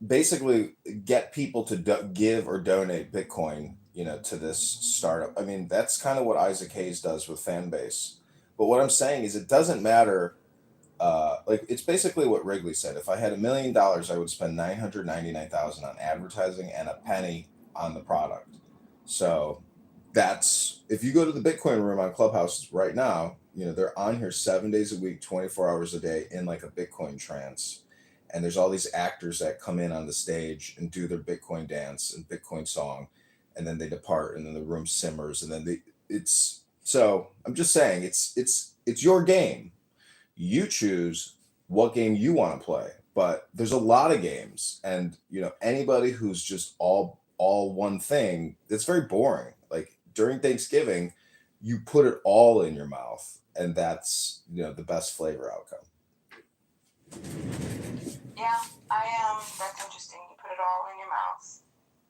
basically get people to give or donate Bitcoin, to this startup. I mean, that's kind of what Isaac Hayes does with Fanbase. But what I'm saying is it doesn't matter. Like it's basically what Wrigley said. If I had $1 million, I would spend $999,000 on advertising and a penny on the product. So that's if you go to the Bitcoin room on Clubhouse right now, they're on here 7 days a week, 24 hours a day in like a Bitcoin trance. And there's all these actors that come in on the stage and do their Bitcoin dance and Bitcoin song, and then they depart, and then the room simmers, and then so I'm just saying it's your game. You choose what game you want to play, but there's a lot of games, and anybody who's just all one thing, it's very boring. Like during Thanksgiving, you put it all in your mouth, and that's the best flavor outcome. Yeah, that's interesting. You put it all in your mouth.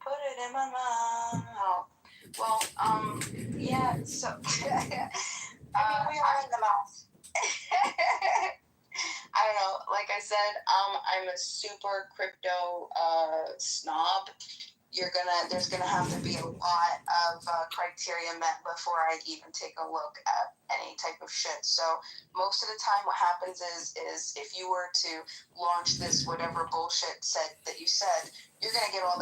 Put it in my mouth. Well, yeah, so we are in the mouth. I don't know. Like I said, I'm a super crypto snob. There's gonna have to be a lot of criteria met before I even take a look at any type of shit. So most of the time, what happens is if you were to launch this whatever bullshit that you said, you're gonna get all the